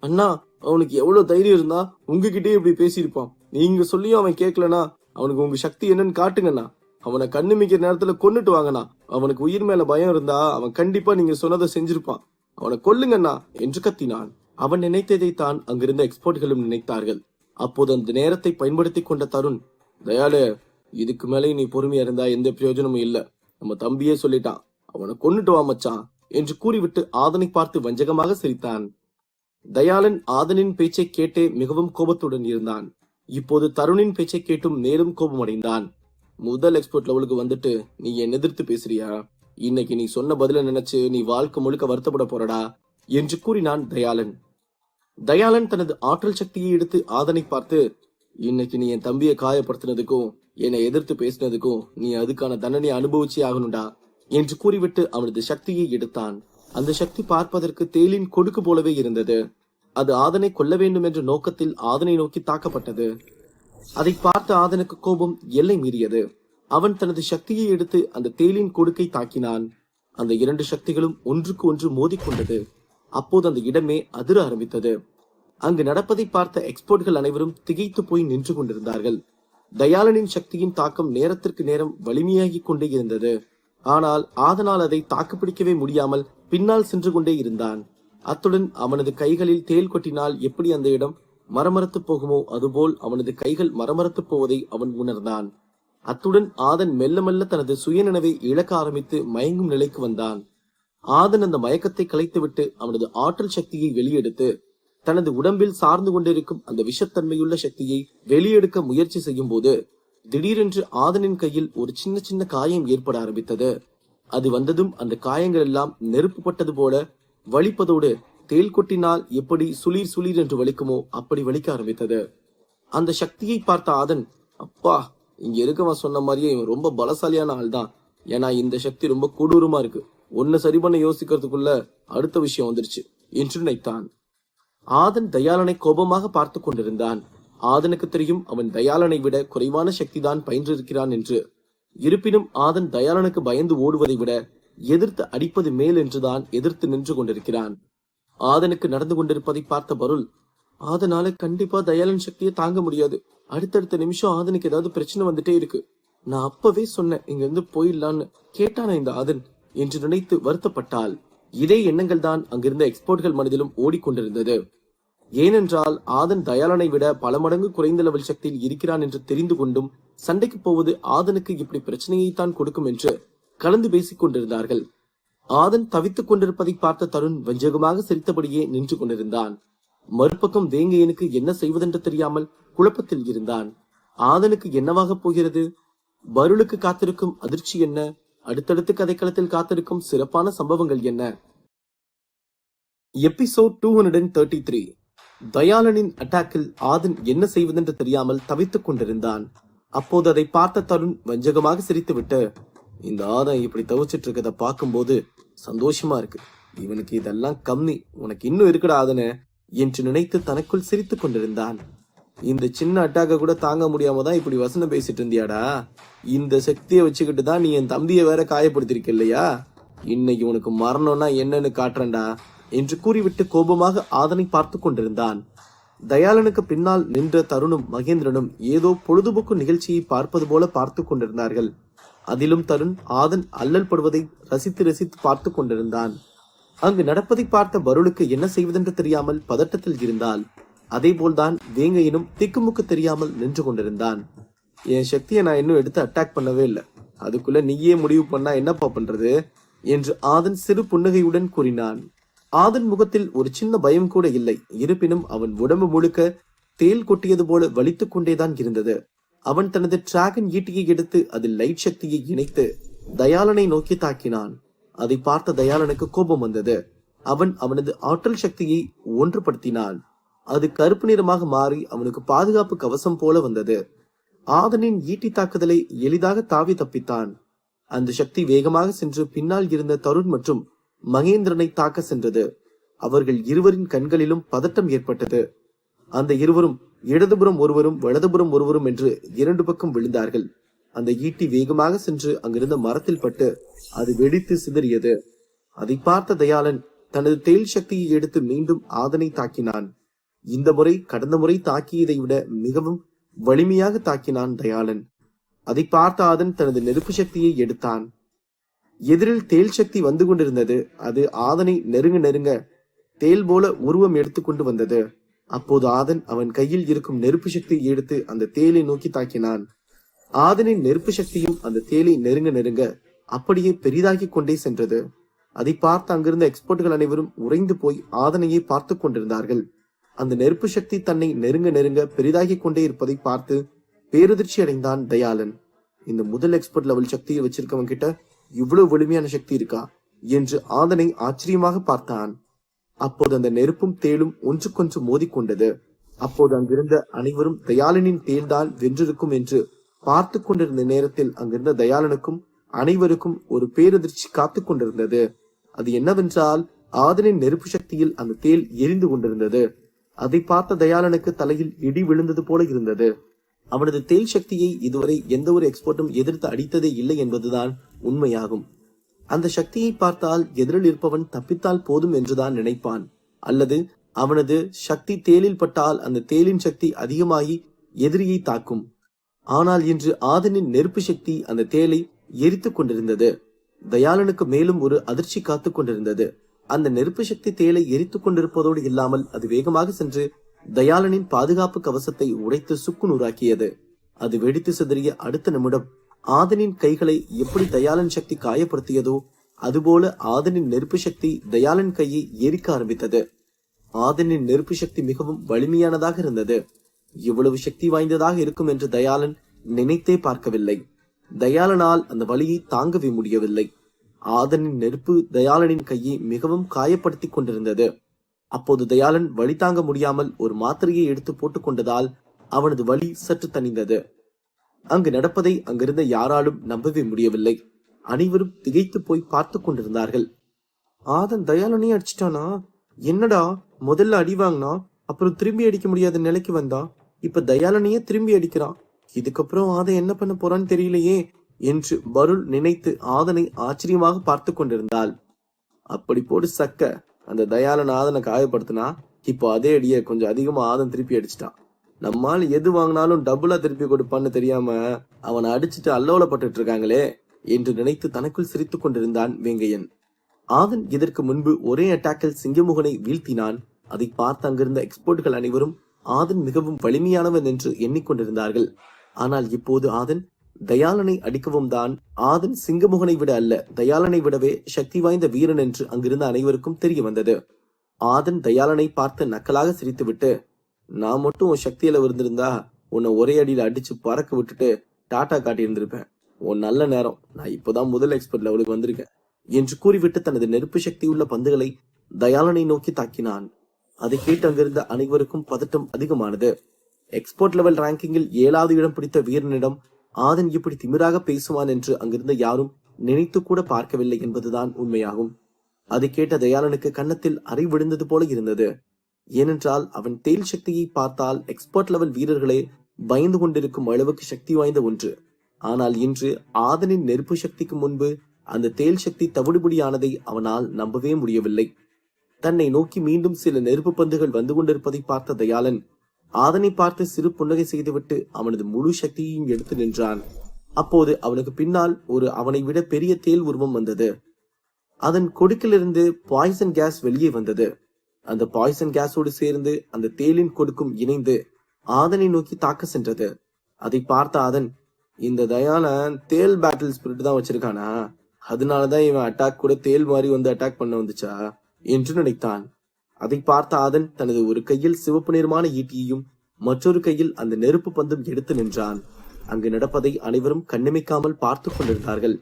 அண்ணா, அவனுக்கு எவ்வளவு தைரியம் இருந்தா உங்ககிட்டயே இப்படி பேசியிருப்பான், நீங்க சொல்லியும் அவன் கேட்கலனா அவனுக்கு உங்க சக்தி என்னன்னு காட்டுங்கண்ணா, அவனை கண்ணு மிக்கிற நேரத்துல கொன்னுட்டு வாங்கண்ணா, அவனுக்கு உயிர் மேல பயம் இருந்தா அவன் கண்டிப்பா நீங்க சொன்னதை செஞ்சிருப்பான், அவனை கொல்லுங்கண்ணா என்று கத்தினான். அவன் நினைத்ததைத்தான் அங்கிருந்த எக்ஸ்போர்ட்களும் நினைத்தார்கள். அப்போது அந்த நேரத்தை பயன்படுத்தி கொண்ட தருண், தயாளு, இதுக்கு மேலே நீ பொறுமையா இருந்தா எந்த பிரயோஜனமும் இல்ல, நம்ம தம்பியே சொல்லிட்டான், அவனை கொன்னுட்டு வா மச்சான் என்று கூறிவிட்டு ஆதனை பார்த்து வஞ்சகமாக சிரித்தான். தயாளன் ஆதனின் பேச்சை கேட்டே மிகவும் கோபத்துடன் இருந்தான். இப்போது தருணின் பேச்சை கேட்டும் மேலும் கோபமடைந்தான். முதல் எக்ஸ்போர்ட் லெவலுக்கு வந்துட்டு நீ என் எதிர்த்து பேசுறியா? இன்னைக்கு நீ சொன்ன பதில நினைச்சு நீ வாழ்க்கை முழுக்க வருத்தப்பட போறடா என்று கூறினான் தயாளன். தயாளன் தனது ஆற்றல் சக்தியை எடுத்து ஆதனை பார்த்து, இன்னைக்கு நீ என் தம்பியை காயப்படுத்தினதுக்கும் என்னை எதிர்த்து பேசினதுக்கும் நீ அதுக்கான தண்டனை அனுபவிச்சே ஆகணும்டா என்று கூறிவிட்டு அவனது சக்தியை எடுத்தான். அந்த சக்தி பார்ப்பதற்கு தேலின் கொடுக்கு போலவே இருந்தது. அது ஆதனை கொல்ல வேண்டும் என்ற நோக்கத்தில் ஆதனை நோக்கி தாக்கப்பட்டது. அதை பார்த்த ஆதனுக்கு கோபம் எல்லை மீறியது. அவன் தனது சக்தியை எடுத்து அந்த தேளின் கொடுக்கை தாக்கினான். அந்த இரண்டு சக்திகளும் ஒன்றுக்கு ஒன்று மோதிக்கொண்டது. அப்போது அந்த இடமே அதிர ஆரம்பித்தது. அங்கு நடப்பதை பார்த்த எக்ஸ்போர்ட்கள் அனைவரும் திகைத்து போய் நின்று கொண்டிருந்தார்கள். தயாளனின் சக்தியின் தாக்கம் நேரத்திற்கு நேரம் வலிமையாகிக் கொண்டே இருந்தது. ஆனால் ஆதனால் அதை தாக்குப்பிடிக்கவே முடியாமல் பின்னால் சென்று கொண்டே இருந்தான். அத்துடன் அவனது கைகளில் தேள் கொட்டினால் எப்படி அந்த இடம் மரமரத்து போகுமோ அதுபோல் அவனது கைகள் மரமரத்து போவதை அவன் உணர்ந்தான். அத்துடன் ஆதன் மெல்ல மெல்ல தனது சுயநினைவை இழக்க ஆரம்பித்து மயங்கும் நிலைக்கு வந்தான். ஆதன் அந்த மயக்கத்தை கலைத்துவிட்டு அவனது ஆற்றல் சக்தியை வெளியெடுத்து தனது உடம்பில் சார்ந்து கொண்டிருக்கும் அந்த விஷத்தன்மையுள்ள சக்தியை வெளியெடுக்க முயற்சி செய்யும் போது திடீரென்று ஆதனின் கையில் ஒரு சின்ன சின்ன காயம் ஏற்பட ஆரம்பித்தது. அது வந்ததும் அந்த காயங்கள் எல்லாம் நெருப்பு பட்டது போல வலிப்பதோடு தேள் கொட்டினால் எப்படி சுளீர் சுளீர் என்று வலிக்குமோ அப்படி வலிக்க ஆரம்பித்தது. அந்த சக்தியை பார்த்த ஆதன், அப்பா, இங்க இருக்கவன் சொன்ன மாதிரியே இவன் ரொம்ப பலசாலியான ஆள் தான். ஏன்னா இந்த சக்தி ரொம்ப கொடூரமா இருக்கு. ஒன்னு சரி பண்ண யோசிக்கிறதுக்குள்ள அடுத்த விஷயம் வந்துருச்சு என்று நினைத்தான். ஆதன் தயாளனை கோபமாக பார்த்து கொண்டிருந்தான். ஆதனுக்கு தெரியும் அவன் தயாளனை விட குறைவான சக்தி தான் பயின்றிருக்கிறான் என்று. இருப்பினும் ஆதன் தயாளனுக்கு பயந்து ஓடுவதை விட எதிர்த்து அடிப்பது மேல் என்றுதான் எதிர்த்து நின்று கொண்டிருக்கிறான். ஆதனுக்கு நடந்து கொண்டிருப்பதை பார்த்த பருள், ஆதனால கண்டிப்பா தயாளன் சக்தியை தாங்க முடியாது. அடுத்தடுத்த நிமிஷம் ஆதனுக்கு ஏதாவது பிரச்சனை வந்துட்டே இருக்கு. நான் அப்பவே சொன்னேன் இங்க இருந்து போயிடலான்னு. கேட்டானா இந்த ஆதன் என்று நினைத்து வருத்தப்பட்டாள். இதே எண்ணங்கள் தான் அங்கிருந்த எக்ஸ்போர்ட்கள் மனதிலும் ஓடிக்கொண்டிருந்தது. ஏனென்றால் ஆதன் தயாளனை விட பல மடங்கு குறைந்த லெவல் சக்தியில் இருக்கிறான் என்று தெரிந்து கொண்டும் சண்டைக்கு போவது ஆதனுக்கு இப்படி பிரச்சனையைத்தான் கொடுக்கும் என்று கலந்து பேசிக் கொண்டிருந்தார்கள். ஆதன் தவித்துக் கொண்டிருப்பதை பார்த்த தருண் வஞ்சகமாக சிரித்தபடியே நின்று கொண்டிருந்தான். மறுபக்கம் வேங்கையனுக்கு என்ன செய்வதென்று தெரியாமல் குழப்பத்தில் இருந்தான். ஆதனுக்கு என்னவாக போகிறது? பருளுக்கு காத்திருக்கும் அதிர்ச்சி என்ன? அடுத்தடுத்து கதைக்களத்தில் காத்திருக்கும் சிறப்பான சம்பவங்கள் என்ன? எபிசோட் 233. தயாளனின் அட்டாக்கில் ஆதன் என்ன செய்வதென்று தெரியாமல் தவித்துக் கொண்டிருந்தான். அப்போது அதை பார்த்த தருண் வஞ்சகமாக சிரித்துவிட்டு, இந்த ஆதன் இப்படி தவிச்சிட்டு இருக்கத பார்க்கும்போது சந்தோஷமா இருக்கு. இவனுக்கு இதெல்லாம் கம்மி, உனக்கு இன்னும் இருக்குடா ஆதன என்று நினைத்து தனக்குள் சிரித்துக் கொண்டிருந்தான். இந்த சின்ன அட்டாக்க கூட தாங்க முடியாம தான் இப்படி வசனம் பேசிட்டு இருந்தியாடா. இந்த சக்தியை வச்சுக்கிட்டு தான் நீ என் தம்பியை வேற காயப்படுத்திருக்க இல்லையா? இன்னைக்கு உனக்கு மரணம்னா என்னன்னு காட்டுறேன்டா என்று கூறிவிட்டு கோபமாக ஆதனை பார்த்து கொண்டிருந்தான். தயாளனுக்கு பின்னால் நின்ற தருணும் மகேந்திரனும் ஏதோ பொழுதுபோக்கு நிகழ்ச்சியை பார்ப்பது போல பார்த்து கொண்டிருந்தார்கள். அதிலும் தருண் ஆதன் அல்லல் படுவதை ரசித்து ரசித்து பார்த்து கொண்டிருந்தான். அங்கு நடப்பதை பார்த்த பருளுக்கு என்ன செய்வதென்று தெரியாமல் பதட்டத்தில் இருந்தாள். அதே போல்தான் வேங்கையனும் திக்குமுக்கு தெரியாமல் நின்று கொண்டிருந்தான். என் சக்தியை நான் இன்னும் எடுத்து அட்டாக் பண்ணவே இல்லை, அதுக்குள்ள நீயே முடிவு பண்ணா என்னப்பா பண்றது என்று ஆதன் சிறு புன்னகையுடன் கூறினான். ஆதன் முகத்தில் ஒரு சின்ன பயம் கூட இல்லை. இருப்பினும் அவன் உடம்பு முழுக்க தேள் கொட்டியது போல வலித்துக் கொண்டேதான் இருந்தது. அவன் தனது டிராகன் ஈட்டியை எடுத்து அதில் லைட் சக்தியை இணைத்து தயாளனை நோக்கி தாக்கினான். அதை பார்த்த தயாளனுக்கு கோபம் வந்தது. அவன் அவனது ஆற்றல் சக்தியை ஒன்றுபடுத்தினான். அது கருப்பு நிறமாக மாறி அவனுக்கு பாதுகாப்பு கவசம் போல வந்தது. ஆதனின் ஈட்டி தாக்குதலை எளிதாக தாவி தப்பித்தான். அந்த சக்தி வேகமாக சென்று பின்னால் இருந்த தருண் மற்றும் மகேந்திரனை தாக்க சென்றது. அவர்கள் இருவரின் கண்களிலும் பதட்டம் ஏற்பட்டது. அந்த இருவரும் இடதுபுறம் ஒருவரும் வலதுபுறம் ஒருவரும் என்று இரண்டு பக்கம் விழுந்தார்கள். அந்த ஈட்டி வேகமாக சென்று அங்கிருந்த மரத்தில் பட்டு அது வெடித்து சிதறியது. அதை பார்த்த தயாளன் தனது தேள் சக்தியை எடுத்து மீண்டும் ஆதனை தாக்கினான். இந்த முறை கடந்த முறை தாக்கியதை விட மிகவும் வலிமையாக தாக்கினான் தயாளன். அதை பார்த்த ஆதன் தனது நெருப்பு சக்தியை எடுத்தான். எதிரில் தேள் சக்தி வந்து கொண்டிருந்தது. அது ஆதனை நெருங்க நெருங்க தேள் போல உருவம் எடுத்துக்கொண்டு வந்தது. அப்போது ஆதன் அவன் கையில் இருக்கும் நெருப்பு சக்தியை எடுத்து அந்த தேலை நோக்கி தாக்கினான். ஆதனின் நெருப்பு சக்தியும் அந்த தேலை நெருங்க நெருங்க அப்படியே பெரிதாகி கொண்டே சென்றது. அதை பார்த்து அங்கிருந்த எக்ஸ்போர்ட்கள் அனைவரும் உறைந்து போய் ஆதனையே பார்த்து கொண்டிருந்தார்கள். அந்த நெருப்பு சக்தி தன்னை நெருங்க நெருங்க பெரிதாகி கொண்டே இருப்பதை பார்த்து பேரதிர்ச்சி அடைந்தான் தயாளன். இந்த முதல் எக்ஸ்பர்ட் லெவல் சக்தியை வச்சிருக்கவன் கிட்ட இவ்வளவு வலிமையான சக்தி இருக்கா என்று ஆதனை ஆச்சரியமாக பார்த்தான். அப்போது அந்த நெருப்பும் தேளும் ஒன்றுக்கொன்று மோதிக்கொண்டது. அப்போது அங்கிருந்த அனைவரும் தயாளனின் தேல்தான் வென்றிருக்கும் என்று பார்த்து கொண்டிருந்த நேரத்தில் அங்கிருந்த தயாளனுக்கும் அனைவருக்கும் ஒரு பேரதிர்ச்சி காத்து கொண்டிருந்தது. அது என்னவென்றால் ஆதனின் நெருப்பு சக்தியில் அந்த தேல் எரிந்து கொண்டிருந்தது. அதை பார்த்த தயாளனுக்கு தலையில் இடி விழுந்தது போல இருந்தது. அவனது தேல் சக்தியை இதுவரை எந்த ஒரு எக்ஸ்போர்ட்டும் எதிர்த்து அடித்ததே இல்லை என்பதுதான் உண்மையாகும். அந்த சக்தியை பார்த்தால் எதிரில் இருப்பவன் தப்பித்தால் போதும் என்றுதான் நினைப்பான். அல்லது அவனது சக்தி தேலில் பட்டால் அந்த தேலின் சக்தி அதிகமாகி எதிரியை தாக்கும். ஆனால் இன்று ஆதனின் நெருப்பு சக்தி அந்த தேலை எரித்துக் கொண்டிருந்தது. தயாளனுக்கு மேலும் ஒரு அதிர்ச்சி காத்துக் கொண்டிருந்தது. அந்த நெருப்பு சக்தி தேலை எரித்துக் கொண்டிருப்பதோடு இல்லாமல் அது வேகமாக சென்று தயாளனின் பாதுகாப்பு கவசத்தை உடைத்து சுக்குநூறாக்கியது. அது வெடித்து சிதறிய அடுத்த நிமிடம் ஆதனின் கைகளை எப்படி தயாளன் சக்தி காயப்படுத்தியதோ அதுபோல ஆதனின் நெருப்பு சக்தி தயாளன் கையை எரிக்க ஆரம்பித்தது. ஆதனின் நெருப்பு சக்தி மிகவும் வலிமையானதாக இருந்தது. இவ்வளவு சக்தி வாய்ந்ததாக இருக்கும் என்று தயாளன் நினைத்தே பார்க்கவில்லை. தயாளனால் அந்த வலியை தாங்கவே முடியவில்லை. ஆதனின் நெருப்பு தயாளனின் கையை மிகவும் காயப்படுத்தி கொண்டிருந்தது. அப்போது தயாளன் வலி தாங்க முடியாமல் ஒரு மாத்திரையை எடுத்து போட்டுக் கொண்டதால் அவனது வலி சற்று தணிந்தது. அங்கு நடப்பதை அங்கிருந்த யாராலும் நம்பவே முடியவில்லை. அனைவரும் திகைத்து போய் பார்த்து கொண்டிருந்தார்கள். ஆதன் தயாளனே அடிச்சிட்டானா? என்னடா, முதல்ல அடி வாங்கினா, அப்புறம் திரும்பி அடிக்க முடியாத நிலைக்கு வந்தா, இப்ப தயாளனையே திரும்பி அடிக்கிறான். இதுக்கப்புறம் ஆதன் என்ன பண்ண போறான்னு தெரியலையே என்று பருள் நினைத்து ஆதனை ஆச்சரியமாக பார்த்து கொண்டிருந்தாள். அப்படி போடு சக்க, அந்த தயாளன் ஆதனை காயப்படுத்தினா இப்போ அதே அடிய கொஞ்சம் அதிகமா ஆதன் திருப்பி அடிச்சிட்டான். நம்மால் எது வாங்கினாலும் டபுளா திருப்பி கொடுப்பான்னு தெரியாம அவனை அடிச்சுட்டு அல்லோலப்பட்டு இருக்காங்களே என்று நினைத்து தனக்குள் சிரித்துக் கொண்டிருந்தான் வேங்கையன். ஆதன் இதற்கு முன்பு ஒரே அட்டாக்கில் சிங்கமுகனை வீழ்த்தினான். அதை பார்த்து அங்கிருந்த எக்ஸ்போர்ட்கள் அனைவரும் ஆதன் மிகவும் வலிமையானவன் என்று எண்ணிக்கொண்டிருந்தார்கள். ஆனால் இப்போது ஆதன் தயாளனை அடிக்கவும் தான் ஆதன் சிங்கமுகனை விட அல்ல, தயாளனை விடவே சக்தி வாய்ந்த வீரன் என்று அங்கிருந்த அனைவருக்கும் தெரிய வந்தது. ஆதன் தயாளனை பார்த்து நக்கலாக சிரித்துவிட்டு, நான் மட்டும் உன் சக்தியில இருந்திருந்தா உன்னை ஒரே அடியில அடிச்சு பறக்க விட்டுட்டு டாட்டா காட்டி இருந்திருப்பேன். உன் நல்ல நேரம், நான் இப்போதான் முதல் எக்ஸ்பர்ட் லெவலுக்கு வந்திருக்கேன் என்று கூறிவிட்டு தனது நெருப்பு சக்தி உள்ள பந்துகளை தயாளனை நோக்கி தாக்கினான். அதை கேட்டு அங்கிருந்த அனைவருக்கும் பதட்டம் அதிகமானது. எக்ஸ்போர்ட் லெவல் ரேங்கிங்கில் 7வது இடம் பிடித்த வீரனிடம் ஆதன் இப்படி திமிராக பேசுவான் என்று அங்கிருந்த யாரும் நினைத்து கூட பார்க்கவில்லை என்பதுதான் உண்மையாகும். அதை கேட்ட தயாளனுக்கு கன்னத்தில் அறை விழுந்தது போல இருந்தது. ஏனென்றால் அவன் தேல் சக்தியை பார்த்தால் எக்ஸ்பர்ட் லெவல் வீரர்களே பயந்து கொண்டிருக்கும் அளவுக்கு சக்தி வாய்ந்த ஒன்று. ஆனால் இன்று ஆதனின் நெருப்பு சக்திக்கு முன்பு அந்த தேல் சக்தி தவிடுபடியானதை அவனால் நம்பவே முடியவில்லை. தன்னை நோக்கி மீண்டும் சில நெருப்பு பந்துகள் வந்து கொண்டிருப்பதை பார்த்த தயாளன் ஆதனை பார்த்து சிறு புன்னகை செய்துவிட்டு அவனது முழு சக்தியையும் எடுத்து நின்றான். அப்போது அவனுக்கு பின்னால் ஒரு அவனை விட பெரிய தேல் உருவம் வந்தது. அதன் கொடுக்கிலிருந்து பாய்சன் கேஸ் வெளியே வந்தது. அந்த பாய்சன் கேஸோடு சேர்ந்து அந்த தேலின் கொடுக்கும் இணைந்து ஆதனை நோக்கி தாக்க சென்றது. அதை பார்த்த ஆதன், இந்த தயாளன் தேல் பேட்டில் ஸ்பிரிட் தான் வச்சிருக்கானா, அதனாலதான் இவன் அட்டாக் கூட தேல் மாதிரி வந்து அட்டாக் பண்ண வந்துச்சா என்று நினைத்தான். அதை பார்த்த ஆதன் தனது ஒரு கையில் சிவப்பு நிறமான ஈட்டியையும் மற்றொரு கையில் அந்த நெருப்பு பந்தும் எடுத்து நின்றான். அங்கு நடப்பதை அனைவரும் கண்ணிமைக்காமல் பார்த்து கொண்டிருந்தார்கள்.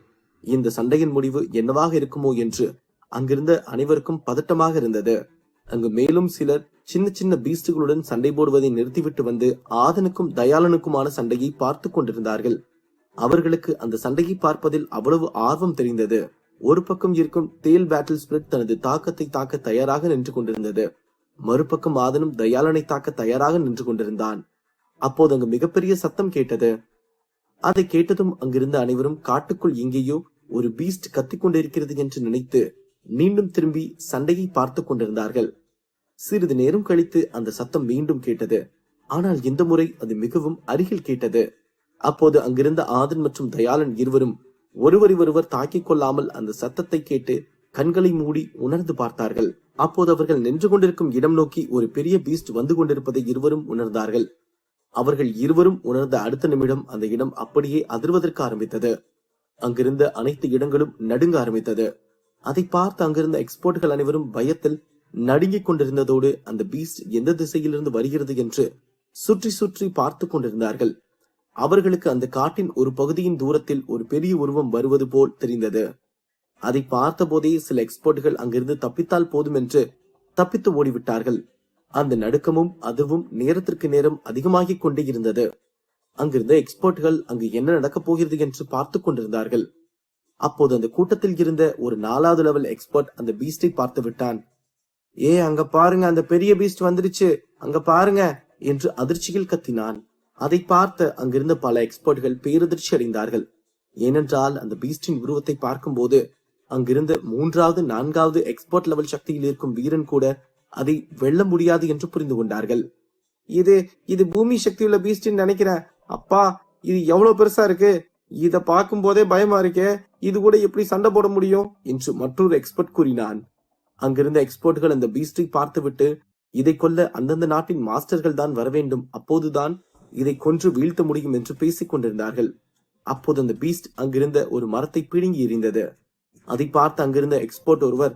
இந்த சண்டையின் முடிவு என்னவாக இருக்குமோ என்று அங்கிருந்த அனைவருக்கும் பதட்டமாக இருந்தது. அங்கு மேலும் சிலர் சின்ன சின்ன பீஸ்டுகளுடன் சண்டை போடுவதை நிறுத்திவிட்டு வந்து ஆதனுக்கும் தயாளனுக்குமான சண்டையை பார்த்து கொண்டிருந்தார்கள். அவர்களுக்கு அந்த சண்டையை பார்ப்பதில் அவ்வளவு ஆர்வம் தெரிந்தது. ஒரு பக்கம் இருக்கும் தேல் பேட்டில் ஸ்பிரிட் தனது தாக்கத்தை தாக்க தயாராக நின்று கொண்டிருந்தது. மறுபக்கம் ஆதனும் தயாளனை தாக்க தயாராக நின்று கொண்டிருந்தான். அப்போது அங்கு மிகப்பெரிய சத்தம் கேட்டது. அதை கேட்டதும் அங்கிருந்த அனைவரும் காட்டுக்குள் எங்கேயோ ஒரு பீஸ்ட் கத்திக்கொண்டிருக்கிறது என்று நினைத்து மீண்டும் திரும்பி சண்டையை பார்த்து கொண்டிருந்தார்கள். சிறிது நேரம் கழித்து அந்த சத்தம் மீண்டும் கேட்டது. ஆனால் இந்த முறை அது மிகவும் அருகில் கேட்டது. அப்போது அங்கிருந்த ஆதன் மற்றும் தயாளன் இருவரும் ஒருவர் தாக்கிக் கொள்ளாமல் அந்த சத்தத்தை கேட்டு கண்களை மூடி உணர்ந்து பார்த்தார்கள். அப்போது அவர்கள் நின்று கொண்டிருக்கும் இடம் நோக்கி ஒரு பெரிய பீஸ்ட் வந்து கொண்டிருப்பதை இருவரும் உணர்ந்தார்கள். அவர்கள் இருவரும் உணர்ந்த அடுத்த நிமிடம் அந்த இடம் அப்படியே அதிர்வதற்கு ஆரம்பித்தது. அங்கிருந்த அனைத்து இடங்களும் நடுங்க ஆரம்பித்தது. அதை பார்த்து அங்கிருந்த எக்ஸ்போர்ட்கள் அனைவரும் பயத்தில் நடுங்கிக் கொண்டிருந்ததோடு அந்த பீஸ்ட் எந்த திசையிலிருந்து வருகிறது என்று சுற்றி சுற்றி பார்த்து கொண்டிருந்தார்கள். அவர்களுக்கு அந்த காட்டின் ஒரு பகுதியின் தூரத்தில் ஒரு பெரிய உருவம் வருவது போல் தெரிந்தது. அதை பார்த்த போதே சில எக்ஸ்போர்ட்கள் அங்கிருந்து தப்பித்தால் போதும் என்று தப்பித்து ஓடிவிட்டார்கள். அந்த நடுக்கமும் அதுவும் நேரத்திற்கு நேரம் அதிகமாகிக் கொண்டே இருந்தது. அங்கிருந்த எக்ஸ்போர்ட்கள் அங்கு என்ன நடக்கப் போகிறது என்று பார்த்து கொண்டிருந்தார்கள். அப்போது அந்த கூட்டத்தில் இருந்த ஒரு 4வது லெவல் எக்ஸ்பர்ட் அந்த பீஸ்டை பார்த்து விட்டான். அங்க பாருங்க, அந்த பெரிய பீஸ்ட் வந்துருச்சு, அங்க பாருங்க என்று அதிர்ச்சியில் கத்தினான். அதை பார்த்த அங்கிருந்த பல எக்ஸ்பர்ட்கள் பேரதிர்ச்சி அடைந்தார்கள். ஏனென்றால் அந்த பீஸ்டின் உருவத்தை பார்க்கும்போது அங்கிருந்த 3வது 4வது எக்ஸ்பர்ட் லெவல் சக்தியில் இருக்கும் வீரன் கூட அதை வெல்ல முடியாது என்று புரிந்து கொண்டார்கள். இது இது பூமி சக்தி உள்ள பீஸ்டின்னு நினைக்கிறேன். அப்பா, இது எவ்வளவு பெருசா இருக்கு, இத பார்க்கும் போதே பயமா இருக்கே, இது கூட எப்படி சண்டை போட முடியும் என்று மற்றொரு எக்ஸ்பர்ட் கூறினான். அங்கிருந்த எக்ஸ்பர்ட்கள் அந்த பீஸ்டை பார்த்துவிட்டு, இதை கொல்ல அந்தந்த நாட்டின் மாஸ்டர்கள் தான் வர வேண்டும், அப்போதுதான் இதை கொன்று வீழ்த்த முடியும் என்று பேசிக் கொண்டிருந்தார்கள். அப்போது அந்த பீஸ்ட் அங்கிருந்த ஒரு மரத்தை பிடுங்கி எறிந்தது. அதை பார்த்து அங்கிருந்த எக்ஸ்பர்ட் ஒருவர்,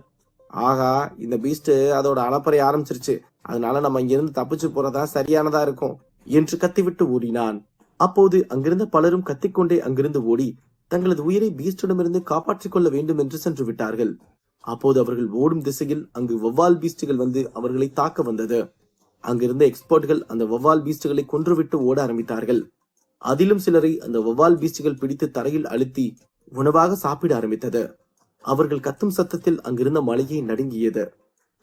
ஆகா, இந்த பீஸ்ட் அதோட அலப்பறை ஆரம்பிச்சிருச்சு, அதனால நம்ம இங்கிருந்து தப்பிச்சு போறதா சரியானதா இருக்கும் என்று கத்திவிட்டு ஓடினான். அப்போது அங்கிருந்த பலரும் கத்திக்கொண்டே அங்கிருந்து ஓடி தங்களது உயிரை பீஸ்டிடமிருந்து காப்பாற்றிக் கொள்ள வேண்டும் என்று சென்று விட்டார்கள். அப்போது அவர்கள் ஓடும் திசையில் அங்கு வவ்வால் பீஸ்டுகள் வந்து அவர்களை தாக்க வந்தது. அங்கிருந்த எக்ஸ்பர்ட்கள் அந்த வவ்வால் பீஸ்டுகளை கொன்றுவிட்டு ஓட ஆரம்பித்தார்கள். அதிலும் சிலரை அந்த வவ்வால் பீஸ்டுகள் பிடித்து தரையில் அழுத்தி உணவாக சாப்பிட ஆரம்பித்தது. அவர்கள் கத்தும் சத்தத்தில் அங்கிருந்த மலையை நடுங்கியது.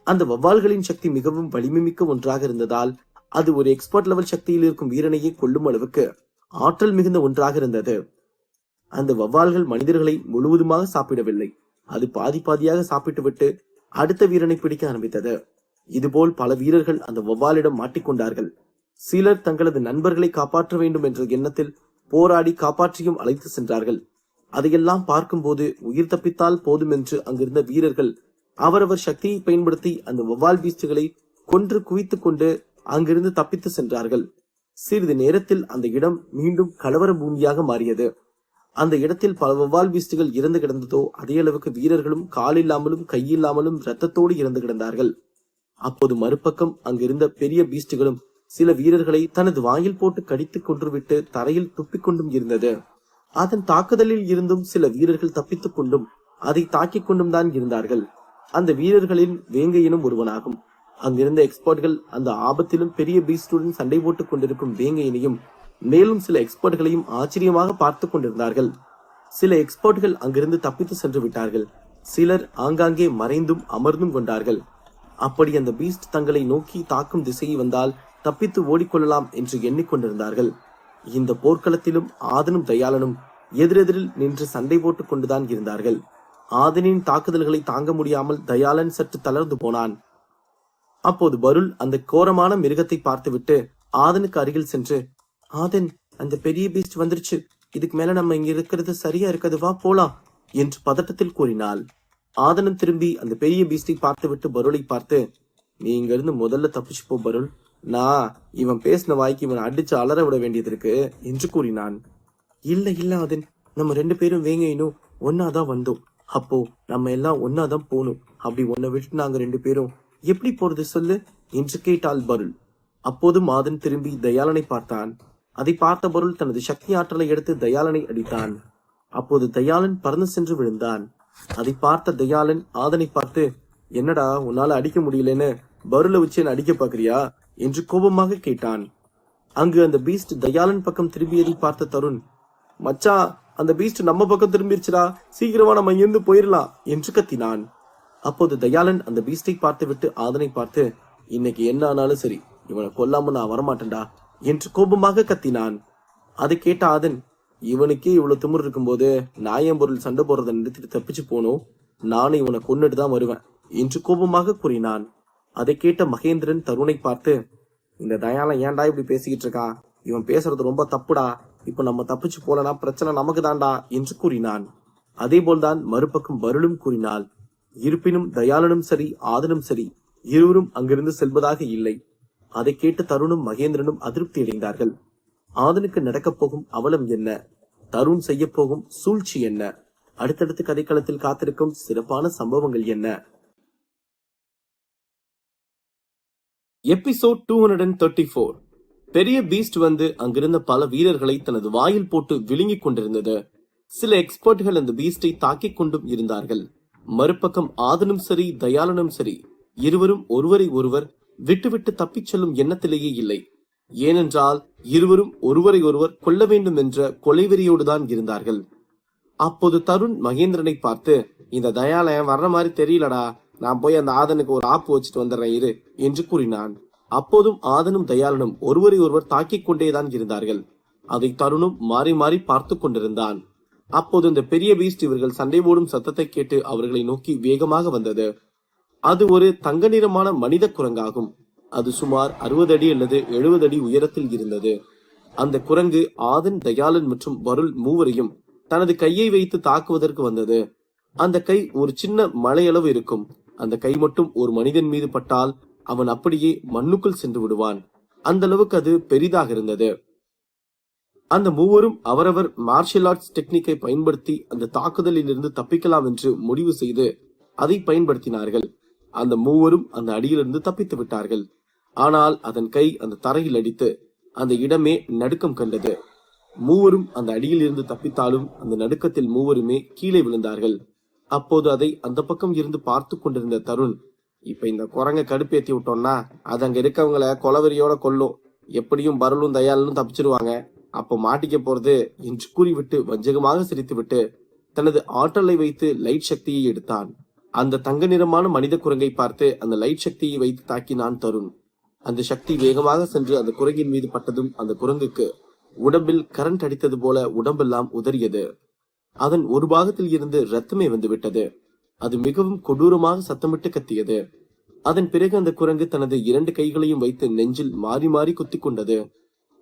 அந்த வவ்வால்களின் சக்தி மிகவும் வலிமை மிக்க ஒன்றாக இருந்ததால் அது ஒரு எக்ஸ்பர்ட் லெவல் சக்தியில் இருக்கும் வீரனையே கொல்லும் அளவுக்கு ஆற்றல் மிகுந்த ஒன்றாக இருந்தது. அந்த வவ்வால்கள் மனிதர்களை முழுவதுமாக சாப்பிடவில்லை, அது பாதி பாதியாக சாப்பிட்டு விட்டு அடுத்த வீரனை பிடிக்க ஆரம்பித்தது. இதுபோல் பல வீரர்கள் அந்த வவ்வாலிடம் மாட்டிக்கொண்டார்கள். சிலர் தங்களது நண்பர்களை காப்பாற்ற வேண்டும் என்ற எண்ணத்தில் போராடி காப்பாற்றியும் அழைத்து சென்றார்கள். அதையெல்லாம் பார்க்கும்போது உயிர் தப்பித்தால் போதும் என்று அங்கிருந்த வீரர்கள் அவரவர் சக்தியை பயன்படுத்தி அந்த வவ்வால் பீஸ்டுகளை கொன்று குவித்துக் கொண்டு அங்கிருந்து தப்பித்து சென்றார்கள். சிறிது நேரத்தில் அந்த இடம் மீண்டும் கலவர பூமியாக மாறியது. அந்த இடத்தில் பல வவ்வால் பீஸ்டுகள் இறந்து கிடந்ததோ அதே அளவுக்கு வீரர்களும் காலில்லாமலும் கையில்லாமலும் இரத்தத்தோடு இறந்து கிடந்தார்கள். அப்போது மறுபக்கம் அங்கிருந்த பெரிய பீஸ்டுகளும் சில வீரர்களை தனது வாயில் போட்டு கடித்துக் கொன்றுவிட்டு தரையில் துப்பிக் கொண்டும் இருந்தது. அதன் தாக்குதலில் இருந்தும் சில வீரர்கள் தப்பித்துக் கொண்டும் அதை தாக்கிக் கொண்டும் தான் இருந்தார்கள். அந்த வீரர்களில் வேங்கையனும் ஒருவனாகும். அங்கிருந்த எக்ஸ்பர்ட்கள் அந்த ஆபத்திலும் பெரிய பீஸ்டுடன் சண்டை போட்டுக் கொண்டிருக்கும் வேங்கையனையும் மேலும் சில எக்ஸ்பர்ட்களையும் ஆச்சரியமாக பார்த்து கொண்டிருந்தார்கள். சில எக்ஸ்பர்ட்கள் அங்கிருந்து தப்பித்து சென்று விட்டார்கள். சிலர் ஆங்காங்கே மறைந்தும் அமர்ந்தும் கொண்டார்கள். அப்படி அந்த பீஸ்ட் தங்களை நோக்கி தாக்கும் திசையை வந்தால் தப்பித்து ஓடிக்கொள்ளலாம் என்று எண்ணிக்கொண்டிருந்தார்கள். இந்த போர்க்களத்திலும் ஆதனும் தயாளனும் எதிரெதிரில் நின்று சண்டை போட்டுக் கொண்டுதான் இருந்தார்கள். ஆதனின் தாக்குதல்களை தாங்க முடியாமல் தயாளன் சற்று தளர்ந்து போனான். அப்போது பருள் அந்த கோரமான மிருகத்தை பார்த்துவிட்டு ஆதனுக்கு அருகில் சென்று, ஆதன், அந்த பெரிய பீஸ்ட் வந்துருச்சு, இதுக்கு மேல நம்ம இங்க இருக்கிறது சரியா இருக்காது, வா போலாம் என்று பதட்டத்தில் கூறினாள். ஆதனும் திரும்பி அந்த பெரிய பீஸ்டை பார்த்துவிட்டு பருளை பார்த்து, நீ இங்க இருந்து முதல்ல தப்பிச்சு போ பருள், நான் இவன் பேசின வாய்க்கு இவன் அடிச்சு அலற விட வேண்டியது இருக்கு என்று கூறினான். இல்ல ஆதன், நம்ம 2 பேரும் வேங்கையினும் ஒன்னாதான் வந்தோம், அப்போ நம்ம எல்லாம் ஒன்னாதான் போகணும், அப்படி ஒன்ன விட்டு நாங்க 2 பேரும் எப்படி போறது சொல்லு என்று கேட்டாள் பருள். அப்போதும் ஆதன் திரும்பி தயாளனை பார்த்தான். அதை பார்த்த பருள் தனது சக்தி ஆற்றலை எடுத்து தயாளனை அடித்தான். அப்போது தயாளன் பறந்து சென்று விழுந்தான். அதை பார்த்த தயாளன் ஆதனை பார்த்து, என்னடா உன்னால அடிக்க முடியலன்னு பருளை வச்சு அடிக்க பாக்குறியா என்று கோபமாக கேட்டான். அங்கு அந்த பீஸ்ட் தயாளன் பக்கம் திரும்பியதை பார்த்த தருண், மச்சான், அந்த பீஸ்ட் நம்ம பக்கம் திரும்பிருச்சுடா, சீக்கிரமா நம்ம இங்கிருந்து போயிடலாம் என்று கத்தினான். அப்போது தயாளன் அந்த பீஸ்டை பார்த்து விட்டு ஆதனை பார்த்து, இன்னைக்கு என்ன ஆனாலும் சரி, இவனை கொல்லாம நான் வரமாட்டேன்டா என்று கோபமாக கத்தினான். அதை கேட்ட ஆதன், இவனுக்கே இவ்வளவு திமிர் இருக்கும் போது நாயம் பொருள் சண்டை போடுறதை நிறுத்திட்டு தப்பிச்சு போனோம், நானும் இவனை கொன்னுட்டு தான் வருவேன் என்று கோபமாக கூறினான். அதை கேட்ட மகேந்திரன் தருணை பார்த்து, இந்த தயாளன் ஏன்டா இப்படி பேசிக்கிட்டு இருக்கான், இவன் பேசுறது ரொம்ப தப்புடா, இப்ப நம்ம தப்பிச்சு போலனா பிரச்சனை நமக்கு தான்டா என்று கூறினான். அதே போல்தான் மறுபக்கம் பருளும் கூறினாள். இருப்பினும் தயாளனும் சரி ஆதனும் சரி இருவரும் அங்கிருந்து செல்வதாக இல்லை. அதை கேட்டு தருணும் மகேந்திரனும் அதிருப்தி அடைந்தார்கள். ஆதனுக்கு நடக்கப் போகும் அவலம் என்ன, தருண் செய்ய போகும் சூழ்ச்சி என்ன, அடுத்தடுத்து கதைக்களத்தில் காத்திருக்கும் சிறப்பான சம்பவங்கள் என்ன? எபிசோட் 234. பெரிய பீஸ்ட் வந்து அங்கிருந்த பல வீரர்களை தனது வாயில் போட்டு விழுங்கிக் கொண்டிருந்தது. சில எக்ஸ்பர்ட்கள் அந்த பீஸ்டை தாக்கிக் கொண்டும் இருந்தார்கள். மறுபக்கம் ஆதனும் சரி தயாளனும் சரி இருவரும் ஒருவரை ஒருவர் விட்டுவிட்டு தப்பிச் செல்லும் எண்ணத்திலேயே இல்லை. ஏனென்றால் இருவரும் ஒருவரை ஒருவர் கொல்ல வேண்டும் என்ற கொலைவெறியோடு தான் இருந்தார்கள். அப்போது தருண் மகேந்திரனை பார்த்து, இந்த தயாளன் வர்ற மாதிரி தெரியலடா, நான் போய் அந்த ஆதனுக்கு ஒரு ஆப்பு வச்சுட்டு வந்துடுறேன் இரு என்று கூறினான். அப்போதும் ஆதனும் தயாளனும் ஒருவரை ஒருவர் தாக்கிக் கொண்டேதான் இருந்தார்கள். அதை தருணும் மாறி மாறி பார்த்து கொண்டிருந்தான். அப்போது இந்த பெரிய பீஸ்ட் இவர்கள் சண்டை போடும் சத்தத்தை கேட்டு அவர்களை நோக்கி வேகமாக வந்தது. அது ஒரு தங்க நிறமான மனித குரங்காகும். அது சுமார் 60 அடி அல்லது 70 அடி உயரத்தில் இருந்தது. அந்த குரங்கு ஆதன், தயாளன் மற்றும் வருள் மூவரையும் தனது கையை வைத்து தாக்குவதற்கு வந்தது. அந்த கை ஒரு சின்ன மலையளவு இருக்கும். அந்த கை மட்டும் ஒரு மனிதன் மீது பட்டால் அவன் அப்படியே மண்ணுக்குள் சென்று விடுவான். அந்த அளவுக்கு அது பெரிதாக இருந்தது. அந்த மூவரும் அவரவர் மார்ஷியல் ஆர்ட்ஸ் டெக்னிக்கை பயன்படுத்தி அந்த தாக்குதலில் இருந்து தப்பிக்கலாம் என்று முடிவு செய்து அதை பயன்படுத்தினார்கள். அந்த மூவரும் அந்த அடியிலிருந்து தப்பித்து விட்டார்கள். ஆனால் அதன் கை அந்த தரையில் அடித்து அந்த இடமே நடுக்கம் கண்டது. மூவரும் அந்த அடியில் இருந்து தப்பித்தாலும் அந்த நடுக்கத்தில் மூவருமே கீழே விழுந்தார்கள். அப்போது அதை அந்த பக்கம் இருந்து பார்த்து கொண்டிருந்த தருண், இப்ப இந்த குரங்க கடுப்பேத்தி விட்டோம்னா அது அங்க இருக்கவங்கள கொலவெறியோட கொல்லும், எப்படியும் பருளும் தயாளனும் தப்பிச்சிருவாங்க, அப்ப மாட்டிக்க போறது என்று கூறிவிட்டு வஞ்சகமாக சிரித்துவிட்டு தனது ஆற்றலை வைத்து லைட் சக்தியை எடுத்தான். அந்த தங்க நிறமான மனித குரங்கை பார்த்து அந்த லைட் சக்தியை வைத்து தாக்கினான் தருண். அந்த சக்தி வேகமாக சென்று அந்த குரங்கின் மீது பட்டதும் அந்த குரங்குக்கு உடம்பில் கரண்ட் அடித்தது போல உடம்பெல்லாம் உதறியது. அதன் ஒரு பாகத்தில் இருந்து ரத்தமே வந்துவிட்டது. அது மிகவும் கொடூரமாக சத்தமிட்டு கத்தியது. அதன் பிறகு அந்த குரங்கு தனது 2 கைகளையும் வைத்து நெஞ்சில் மாறி மாறி குத்தி கொண்டது.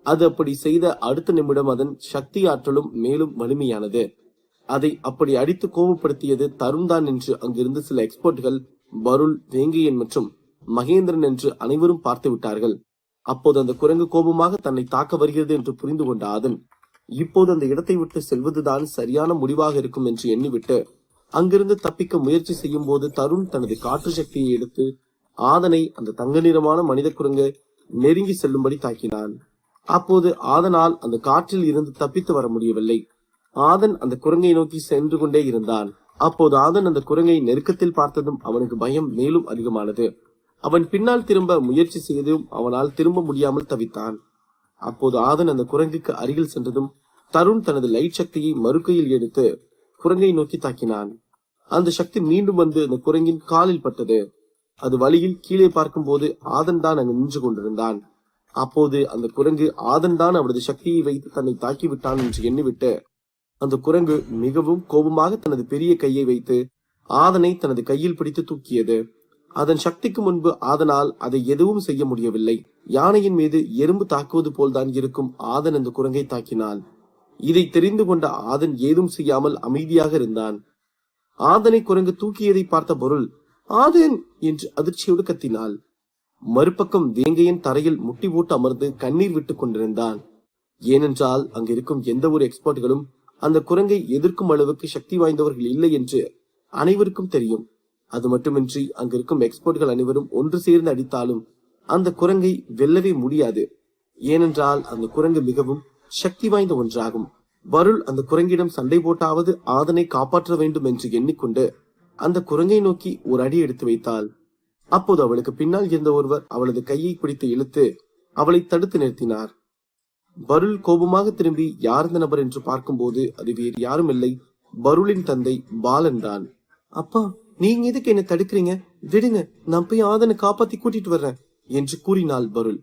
அது அப்படி செய்த அடுத்த நிமிடம் அதன் சக்தி ஆற்றலும் மேலும் வலிமையானது. அதை அப்படி அடித்து கோபப்படுத்தியது தருண் தான் என்று அங்கிருந்து சில எக்ஸ்பர்ட்கள் வருள், வேங்கையன் மற்றும் மகேந்திரன் என்று அனைவரும் பார்த்து விட்டார்கள். அப்போது அந்த குரங்கு கோபமாக தன்னை தாக்க வருகிறது என்று புரிந்து கொண்ட ஆதன் இப்போது அந்த இடத்தை விட்டு செல்வதுதான் சரியான முடிவாக இருக்கும் என்று எண்ணிவிட்டு அங்கிருந்து தப்பிக்க முயற்சி செய்யும் போது தருண் தனது காற்று சக்தியை எடுத்து ஆதனை அந்த தங்க நிறமான மனித குரங்கு நெருங்கி செல்லும்படி தாக்கினான். அப்போது ஆதனால் அந்த காற்றில் இருந்து தப்பித்து வர முடியவில்லை. ஆதன் அந்த குரங்கை நோக்கி சென்று கொண்டே இருந்தான். அப்போது ஆதன் அந்த குரங்கை நெருக்கத்தில் பார்த்ததும் அவனுக்கு பயம் மேலும் அதிகமானது. அவன் பின்னால் திரும்ப முயற்சி செய்தும் அவனால் திரும்ப முடியாமல் தவித்தான். அப்போது ஆதன் அந்த குரங்குக்கு அருகில் சென்றதும் தருண் தனது லைட் சக்தியை மறுக்கையில் எடுத்து குரங்கை நோக்கி தாக்கினான். அந்த சக்தி மீண்டும் வந்து அந்த குரங்கின் காலில் பட்டது. அது வழியில் கீழே பார்க்கும் போது ஆதன் தான் அங்கு நின்று கொண்டிருந்தான். அப்போது அந்த குரங்கு ஆதன் தான் அவரது சக்தியை வைத்து தன்னை தாக்கிவிட்டான் என்று எண்ணிவிட்டு அந்த குரங்கு மிகவும் கோபமாக தனது பெரிய கையை வைத்து ஆதனை தனது கையில் பிடித்து தூக்கியது. அதன் சக்திக்கு முன்பு ஆதனால் அதை எதுவும் செய்ய முடியவில்லை. யானையின் மீது எறும்பு தாக்குவது போல்தான் இருக்கும் ஆதன் அந்த குரங்கை தாக்கினான். இதை தெரிந்து கொண்ட ஆதன் ஏதும் செய்யாமல் அமைதியாக இருந்தான். ஆதனை குரங்கு தூக்கியதை பார்த்த பொருள் ஆதன் என்று அதிர்ச்சியோடு கத்தினாள். மறுபக்கம் வேங்கையன் தரையில் முட்டி போட்டு அமர்ந்து கண்ணீர் விட்டுக் கொண்டிருந்தான். ஏனென்றால் அங்கிருக்கும் எந்த ஒரு எக்ஸ்பர்ட்களும் அந்த குரங்கை எதிர்க்கும் அளவுக்கு சக்தி வாய்ந்தவர்கள் இல்லை என்று அனைவருக்கும் தெரியும். அது மட்டுமின்றி அங்கிருக்கும் எக்ஸ்பர்ட்கள் அனைவரும் ஒன்று சேர்ந்து அடித்தாலும் அந்த குரங்கை வெல்லவே முடியாது. ஏனென்றால் அந்த குரங்கு மிகவும் சக்தி வாய்ந்த ஒன்றாகும். வருள் அந்த குரங்கிடம் சண்டை போட்டாவது ஆதனை காப்பாற்ற வேண்டும் என்று எண்ணிக்கொண்டு அந்த குரங்கை நோக்கி ஒரு அடி எடுத்து வைத்தாள். அப்போது அவளுக்கு பின்னால் இருந்த ஒருவர் அவளது கையை பிடித்து இழுத்து அவளை தடுத்து நிறுத்தினார். வருள் கோபமாக திரும்பி யார் இந்த நபர் என்று பார்க்கும்போது அது வேறு யாரும் இல்லை, வருளின் தந்தை பாலன் தான். அப்பா, நீங்க எதுக்கு என்ன தடுக்கிறீங்க? விடுங்க, நான் போய் ஆதனை காப்பாத்தி கூட்டிட்டு வர்றேன் என்று கூறினாள் வருள்.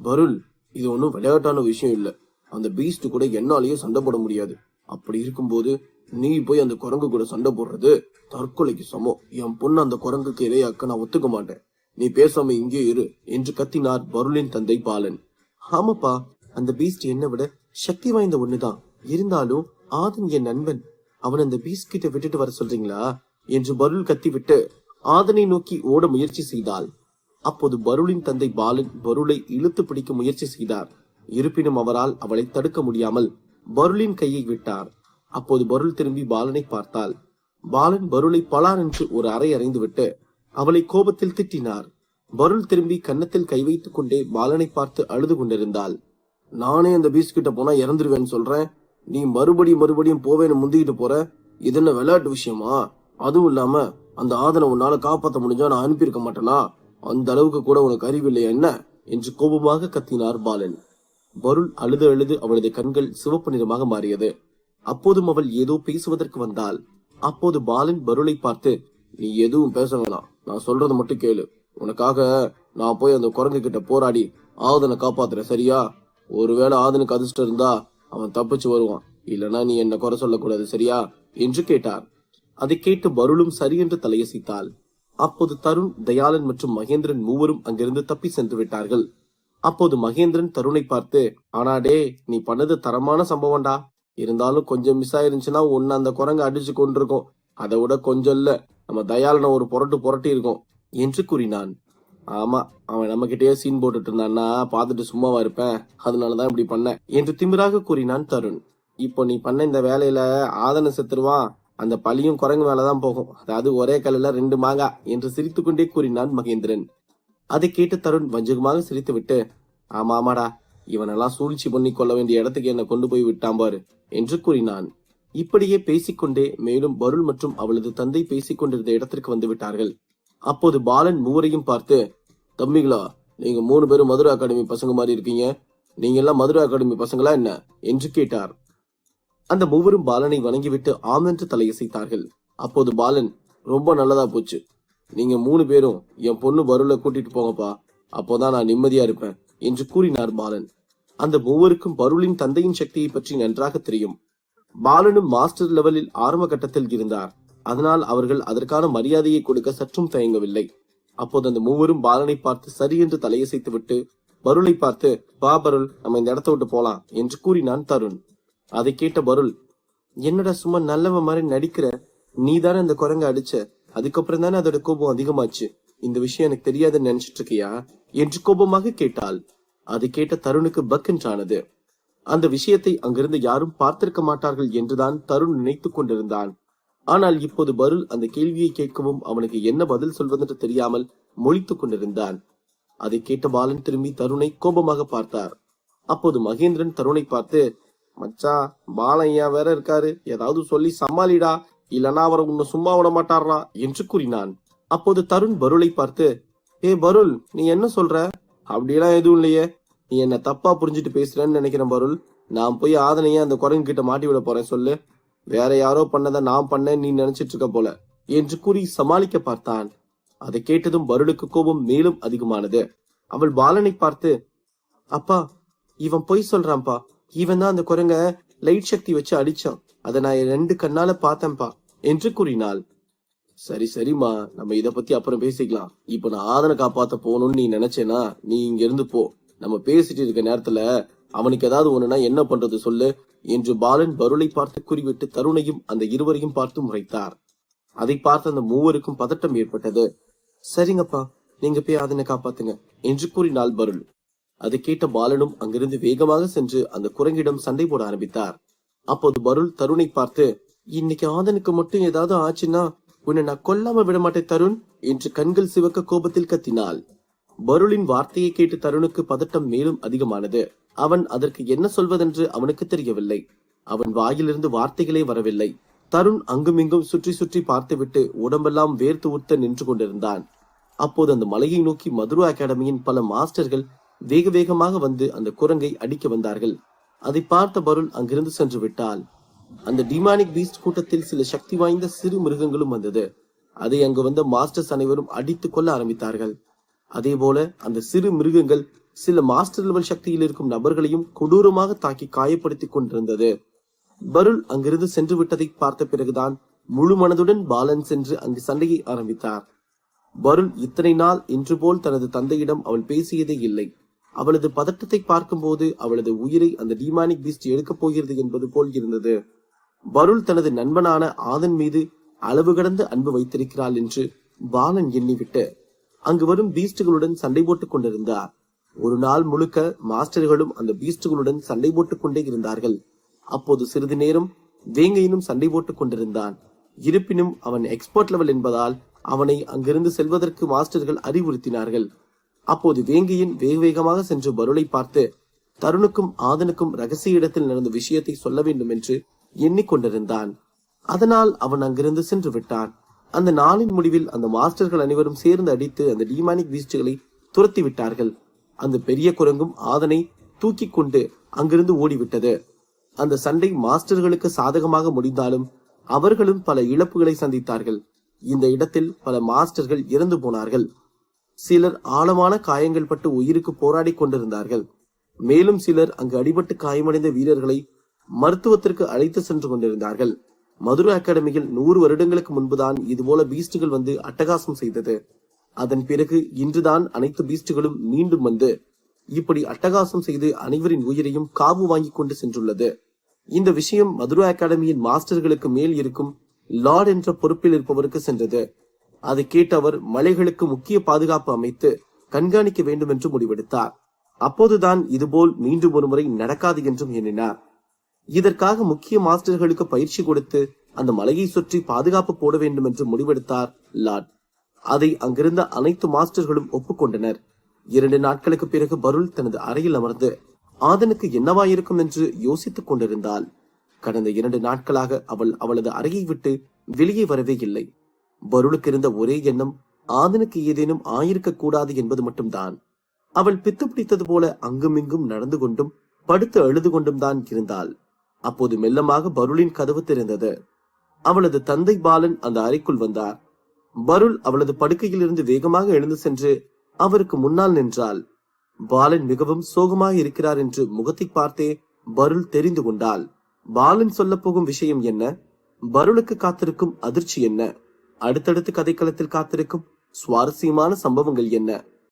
வருள், இது ஒன்னும் விளையாட்டான விஷயம் இல்ல. அந்த பீஸ்ட் கூட என்னாலேயே சண்டை போட முடியாது. அப்படி இருக்கும்போது நீ போய் அந்த குரங்கு கூட சண்டை போடுறது தற்கொலைக்கு சமம். என் பொண்ணு அந்த குரங்குக்கு இரையாக்க நான் ஒத்துக்க மாட்டேன். நீ பேசாம இங்கே இரு என்று கத்தினார் வருளின் தந்தை பாலன். ஆமாப்பா, அந்த பீஸ்ட் என்னை விட சக்தி வாய்ந்த ஒண்ணுதான். இருந்தாலும் ஆதன் என் நண்பன். அவன் அந்த பீஸ்ட் கிட்ட விட்டுட்டு வர சொல்றீங்களா என்று வருள் கத்திவிட்டு ஆதனை நோக்கி ஓட முயற்சி செய்தாள். அப்போது வருளின் தந்தை பாலன் வருளை இழுத்து பிடிக்க முயற்சி செய்தார். இருப்பினும் அவரால் அவளை தடுக்க முடியாமல் வருளின் கையை விட்டார். அப்போது வருள் திரும்பி பாலனை பார்த்தாள். பாலன் வருளை பலார் என்று ஒரு அறை அறைந்து விட்டு அவளை கோபத்தில் திட்டினார். வருள் திரும்பி கன்னத்தில் கை வைத்துக் கொண்டே பாலனை பார்த்து அழுது கொண்டிருந்தாள். நானே அந்த பீஸ் கிட்ட போனா இறந்துருவேன்னு சொல்றேன், நீ மறுபடியும் போவேன்னு முந்திக்கிட்டு போற. இது என்ன விளையாட்டு விஷயமா? அதுவும் இல்லாம அந்த ஆதனை உன்னால காப்பாற்ற முடிஞ்சா நான் அனுப்பியிருக்க மாட்டேனா? அந்த அளவுக்கு கூட உனக்கு அறிவில்லையா என்ன என்று கோபமாக கத்தினார் பாலன். வருள் அழுது அழுது அவளது கண்கள் சிவப்பு நிறமாக மாறியது. அப்போதும் அவள் ஏதோ பேசுவதற்கு வந்தாள். அப்போது பாலன் வருளை பார்த்து, நீ எதுவும் பேச வேணாம், நான் சொல்றதை மட்டும் கேளு. உனக்காக நான் போய் அந்த குரங்கு கிட்ட போராடி ஆதனை காப்பாத்துறேன், சரியா? ஒருவேளை ஆதனுக்கு அதிர்ஷ்டம் இருந்தா அவன் தப்பிச்சு வருவான், இல்லனா நீ என்ன குறை சொல்லக்கூடாது, சரியா என்று கேட்டார். அதை கேட்டு பருளும் சரி என்று தலையசைத்தாள். அப்போது தருண், தயாளன் மற்றும் மகேந்திரன் மூவரும் அங்கிருந்து தப்பி சென்று விட்டார்கள். அப்போது மகேந்திரன் தருணை பார்த்து, ஆனாடே, நீ பண்ணது தரமான சம்பவம்டா. இருந்தாலும் கொஞ்சம் மிஸ் ஆயிருந்துச்சுன்னா உன்னை அந்த குரங்கு அடிச்சு கொண்டிருக்கோம். அதை விட கொஞ்சம் இல்ல, நம்ம தயாளனை ஒரு புரட்டி இருக்கோம் என்று கூறினான். ஆமா, அவன் நம்ம கிட்டயே சீன் போட்டுட்டு இருந்தான்னா பாத்துட்டு சும்மாவா இருப்பேன், அதனாலதான் இப்படி பண்ண என்று திமிராக கூறினான் தருண். இப்போ நீ பண்ண இந்த வேலையில ஆதன செத்துருவான், அந்த பழியும் குரங்கு மேலதான் போகும், அதாவது ஒரே கல்லுல 2 மாங்கா என்று சிரித்துக்கொண்டே கூறினான் மகேந்திரன். அதை கேட்டு தருண் வஞ்சகமாக சிரித்து விட்டு, ஆமாடா, இவனெல்லாம் சூழ்ச்சி பண்ணி கொள்ள வேண்டிய இடத்துக்கு என்ன கொண்டு போய் விட்டான் பாரு என்று கூறினான். இப்படியே பேசிக்கொண்டே மேலும் பருள் மற்றும் அவளது தந்தை பேசிக் கொண்டிருந்த இடத்திற்கு வந்து விட்டார்கள். அப்போது பாலன் மூவரையும் பார்த்து, தம்பிகளா, நீங்க 3 பேரும் மதுரை அகாடமி பசங்க மாதிரி இருக்கீங்க, நீங்க எல்லாம் மதுரை அகாடமி பசங்களா என்ன என்று கேட்டார். அந்த மூவரும் பாலனை வணங்கிவிட்டு ஆம் என்று தலையசைத்தார்கள். அப்போது பாலன், ரொம்ப நல்லதா போச்சு, நீங்க 3 பேரும் என் பொண்ணு பருளை கூட்டிட்டு போங்கப்பா, அப்போதான் நான் நிம்மதியா இருப்பேன் என்று கூறினார் பாலன். அந்த மூவருக்கும் பருளின் தந்தையின் சக்தியை பற்றி நன்றாக தெரியும். பாலனும் மாஸ்டர் லெவலில் ஆரம்ப கட்டத்தில் இருந்தார், அதனால் அவர்கள் அதற்கான மரியாதையை கொடுக்க சற்றும் தயங்கவில்லை. அப்போது அந்த மூவரும் பாலனை பார்த்து சரி என்று தலையசைத்து விட்டு பருளை பார்த்து, வா பருள், நம்ம இந்த இடத்த விட்டு போலாம் என்று கூறினான் தருண். அதை கேட்ட பருள், என்னடா சும்மா நல்லவன் மாதிரி நடிக்கிற, நீ தானே அந்த குரங்க அடிச்ச, அதுக்கப்புறம் தானே அதோட கோபம் அதிகமாச்சு, இந்த விஷயம் எனக்கு தெரியாதுன்னு நினைச்சிட்டு இருக்கியா என்று கோபமாக கேட்டாள். அதை கேட்ட தருணுக்கு பக்கென்றானது. அந்த விஷயத்தை அங்கிருந்து யாரும் பார்த்திருக்க மாட்டார்கள் என்றுதான் தருண் நினைத்துக் கொண்டிருந்தான். ஆனால் இப்போது பருள் அந்த கேள்வியை கேட்கவும் அவனுக்கு என்ன பதில் சொல்வதென்று தெரியாமல் மொழித்துக் கொண்டிருந்தான். அதை கேட்ட பாலன் திரும்பி தருணை கோபமாக பார்த்தார். அப்போது மகேந்திரன் தருணை பார்த்து, மச்சான், பாலன் ஐயா வேற இருக்காரு, ஏதாவது சொல்லி சமாளிடா, இல்லனா அவரை உன்னை சும்மா விட மாட்டாரா என்று கூறினான். அப்போது தருண் பருளை பார்த்து, ஏ பருள், நீ என்ன சொல்ற? அப்படியெல்லாம் எதுவும் இல்லையே, நீ என்ன தப்பா புரிஞ்சுட்டு பேசுறேன்னு நினைக்கிறேன் பருள். நான் போய் ஆதனையே அந்த குரங்கு கிட்ட மாட்டி விட போறேன், சொல்லு. வேற யாரோ பண்ணதை நான் பண்ணேன் நீ நினைச்சிட்டு இருக்க போல என்று கூறி சமாளிக்க பார்த்தான். அதை கேட்டதும் பருளுக்கு கோபம் மேலும் அதிகமானது. அவள் பாலனை பார்த்து, அப்பா, இவன் பொய் சொல்றான்பா, இவன் தான் அந்த குரங்க லைட் சக்தி வச்சு அடிச்சான், அதை நான் 2 கண்ணால பார்த்தேன்பா என்று கூறினாள். சரி சரிம்மா, நம்ம இத பத்தி அப்புறம் பேசிக்கலாம். இப்ப நான் ஆதனை காப்பாத்த போகணும்னு நீ நினைச்சேனா நீ இங்க இருந்து போ. நம்ம பேசிட்டு இருக்க நேரத்துல அவனுக்கு ஏதாவது ஒண்ணுனா என்ன பண்றது சொல்லு என்று பாலன் பருளை பார்த்து கூறிவிட்டு தருணையும் அந்த இருவரையும் பார்த்து முறைத்தார். அதை பார்த்து அந்த மூவருக்கும் பதட்டம் ஏற்பட்டது. சரிங்கப்பா, நீங்க போய் ஆதனை காப்பாத்துங்க என்று கூறினாள் பருள். அதை கேட்ட பாலனும் அங்கிருந்து வேகமாக சென்று அந்த குரங்கிடம் சண்டை போட ஆரம்பித்தார். அப்போது பருள் தருணை பார்த்து, இன்னைக்கு ஆதனுக்கு மட்டும் ஏதாவது ஆச்சுன்னா உன்னை நான் கொல்லாம விட மாட்டேன் தருண் என்று கண்கள் சிவக்க கோபத்தில் கத்தினாள். பருளின் வார்த்தையை கேட்டு தருணுக்கு பதட்டம் மேலும் அதிகமானது. அவன் அதற்கு என்ன சொல்வதென்று அவனுக்கு தெரியவில்லை. அவன் வாயிலிருந்து வார்த்தைகளே வரவில்லை. தருண் அங்குமிங்கும் சுற்றி சுற்றி பார்த்துவிட்டு உடம்பெல்லாம் வேர்த்து ஊத்த நின்று கொண்டிருந்தான். அப்போது அந்த மலையை நோக்கி மதுரை அகாடமியின் பல மாஸ்டர்கள் வேக வேகமாக வந்து அந்த குரங்கை அடிக்க வந்தார்கள். அதை பார்த்த பருள் அங்கிருந்து சென்று விட்டாள். அந்த டிமானிக் பீஸ்ட் கூட்டத்தில் சில சக்தி வாய்ந்த சிறு மிருகங்களும் வந்தது. அதை அங்கு வந்த மாஸ்டர்ஸ் அனைவரும் அடித்துக் கொள்ள ஆரம்பித்தார்கள். அதே போல அந்த சிறு மிருகங்கள் சில மாஸ்டர் லெவல் சக்தியில் இருக்கும் நபர்களையும் கொடூரமாக தாக்கி காயப்படுத்திக் கொண்டிருந்தது. பருள் அங்கிருந்து சென்று விட்டதை பார்த்த பிறகுதான் முழு மனதுடன் பாலன் சென்று அங்கு சண்டையை ஆரம்பித்தார். பருள் இத்தனை நாள் இன்று போல் தனது தந்தையிடம் அவள் பேசியதே இல்லை. அவளது பதட்டத்தை பார்க்கும்போது அவளது உயிரை அந்த டிமானிக் பீஸ்ட் எடுக்கப் போகிறது என்பது போல் இருந்தது. பருள் தனது நண்பனான ஆதன் மீது அளவு கடந்த அன்பு வைத்திருக்கிறாள் என்று பாலன் எண்ணிவிட்டு அங்கு வரும் பீஸ்டுகளுடன் சண்டை போட்டுக் கொண்டிருந்தார். ஒரு நாள் முழுக்க மாஸ்டர்களும் அந்த பீஸ்டுகளுடன் சண்டை போட்டுக் கொண்டே இருந்தார்கள். அப்போது சிறிது நேரம் வேங்கையினும் சண்டை போட்டுக் கொண்டிருந்தான். இருப்பினும் அவன் எக்ஸ்பர்ட் லெவல் என்பதால் அவனை அங்கிருந்து செல்வதற்கு மாஸ்டர்கள் அறிவுறுத்தினார்கள். அப்போது வேங்கையின் வேக வேகமாக சென்று பருளை பார்த்து தருணுக்கும் ஆதனுக்கும் ரகசிய இடத்தில் நடந்த விஷயத்தை சொல்ல வேண்டும் என்று எண்ணிக்கொண்டிருந்தான். அதனால் அவன் அங்கிருந்து சென்று விட்டான். அந்த நாளின் முடிவில் அந்த மாஸ்டர்கள் அனைவரும் சேர்ந்து அடித்து அந்த டிமானிக் பீஸ்டுகளை துரத்தி விட்டார்கள். அந்த பெரிய குரங்கும் ஆதனை தூக்கி கொண்டு அங்கிருந்து ஓடிவிட்டது. அந்த சண்டை மாஸ்டர்களுக்கு சாதகமாக முடிந்தாலும் அவர்களும் பல இழப்புகளை சந்தித்தார்கள். இந்த இடத்தில் பல மாஸ்டர்கள் இறந்து போனார்கள். சிலர் ஆழமான காயங்கள் பட்டு உயிருக்கு போராடி கொண்டிருந்தார்கள். மேலும் சிலர் அங்கு அடிபட்டு காயமடைந்த வீரர்களை மருத்துவத்திற்கு அழைத்து சென்று கொண்டிருந்தார்கள். மதுரை அகாடமியில் 100 வருடங்களுக்கு முன்புதான் இதுபோல பீஸ்டுகள் வந்து அட்டகாசம் செய்தது. அதன் பிறகு இன்றுதான் அனைத்து பீஸ்டுகளும் மீண்டும் வந்து இப்படி அட்டகாசம் செய்து அனைவரின் உயிரையும் காவு வாங்கி கொண்டு சென்றுள்ளது. இந்த விஷயம் மதுரை அகாடமியின் மாஸ்டர்களுக்கு மேல் இருக்கும் லார்ட் என்ற பொறுப்பில் இருப்பவருக்கு சென்றது. அதை கேட்ட அவர் மலைகளுக்கு முக்கிய பாதுகாப்பு அமைத்து கண்காணிக்க வேண்டும் என்று முடிவெடுத்தார். அப்போதுதான் இதுபோல் மீண்டும் ஒருமுறை நடக்காது என்றும் எண்ணினார். இதற்காக முக்கிய மாஸ்டர்களுக்கு பயிற்சி கொடுத்து அந்த மலையை சுற்றி பாதுகாப்பு போட வேண்டும் என்று முடிவெடுத்தார் லார்ட். அதை அங்கிருந்த அனைத்து மாஸ்டர்களும் ஒப்புக்கொண்டனர். 2 நாட்களுக்கு பிறகு பருள் தனது அறையில் அமர்ந்து ஆதனுக்கு என்னவாயிருக்கும் என்று யோசித்துக் கொண்டிருந்தாள். கடந்த 2 நாட்களாக அவள் அவளது அறையை விட்டு வெளியே வரவே இல்லை. பருளுக்கு இருந்த ஒரே எண்ணம் ஆதனுக்கு ஏதேனும் ஆயிருக்க கூடாது என்பது மட்டும்தான். அவள் பித்து பிடித்தது போல அங்குமிங்கும் நடந்து கொண்டும் படுத்து அழுது கொண்டும் தான் இருந்தாள். அப்போது மெல்லமாக பருளின் கதவு திறந்தது. அவளது தந்தை பாலன் அந்த அறைக்குள் வந்தார். பருள் அவளது படுக்கையில் இருந்து வேகமாக எழுந்து சென்று அவருக்கு முன்னால் நின்றாள். பாலன் மிகவும் சோகமாக இருக்கிறார் என்று முகத்தை பார்த்தே பருள் தெரிந்து கொண்டாள். பாலன் சொல்ல போகும் விஷயம் என்ன, பருளுக்கு காத்திருக்கும் அதிர்ச்சி என்ன, அடுத்தடுத்து கதைக்களத்தில் காத்திருக்கும் சுவாரஸ்யமான சம்பவங்கள் என்ன?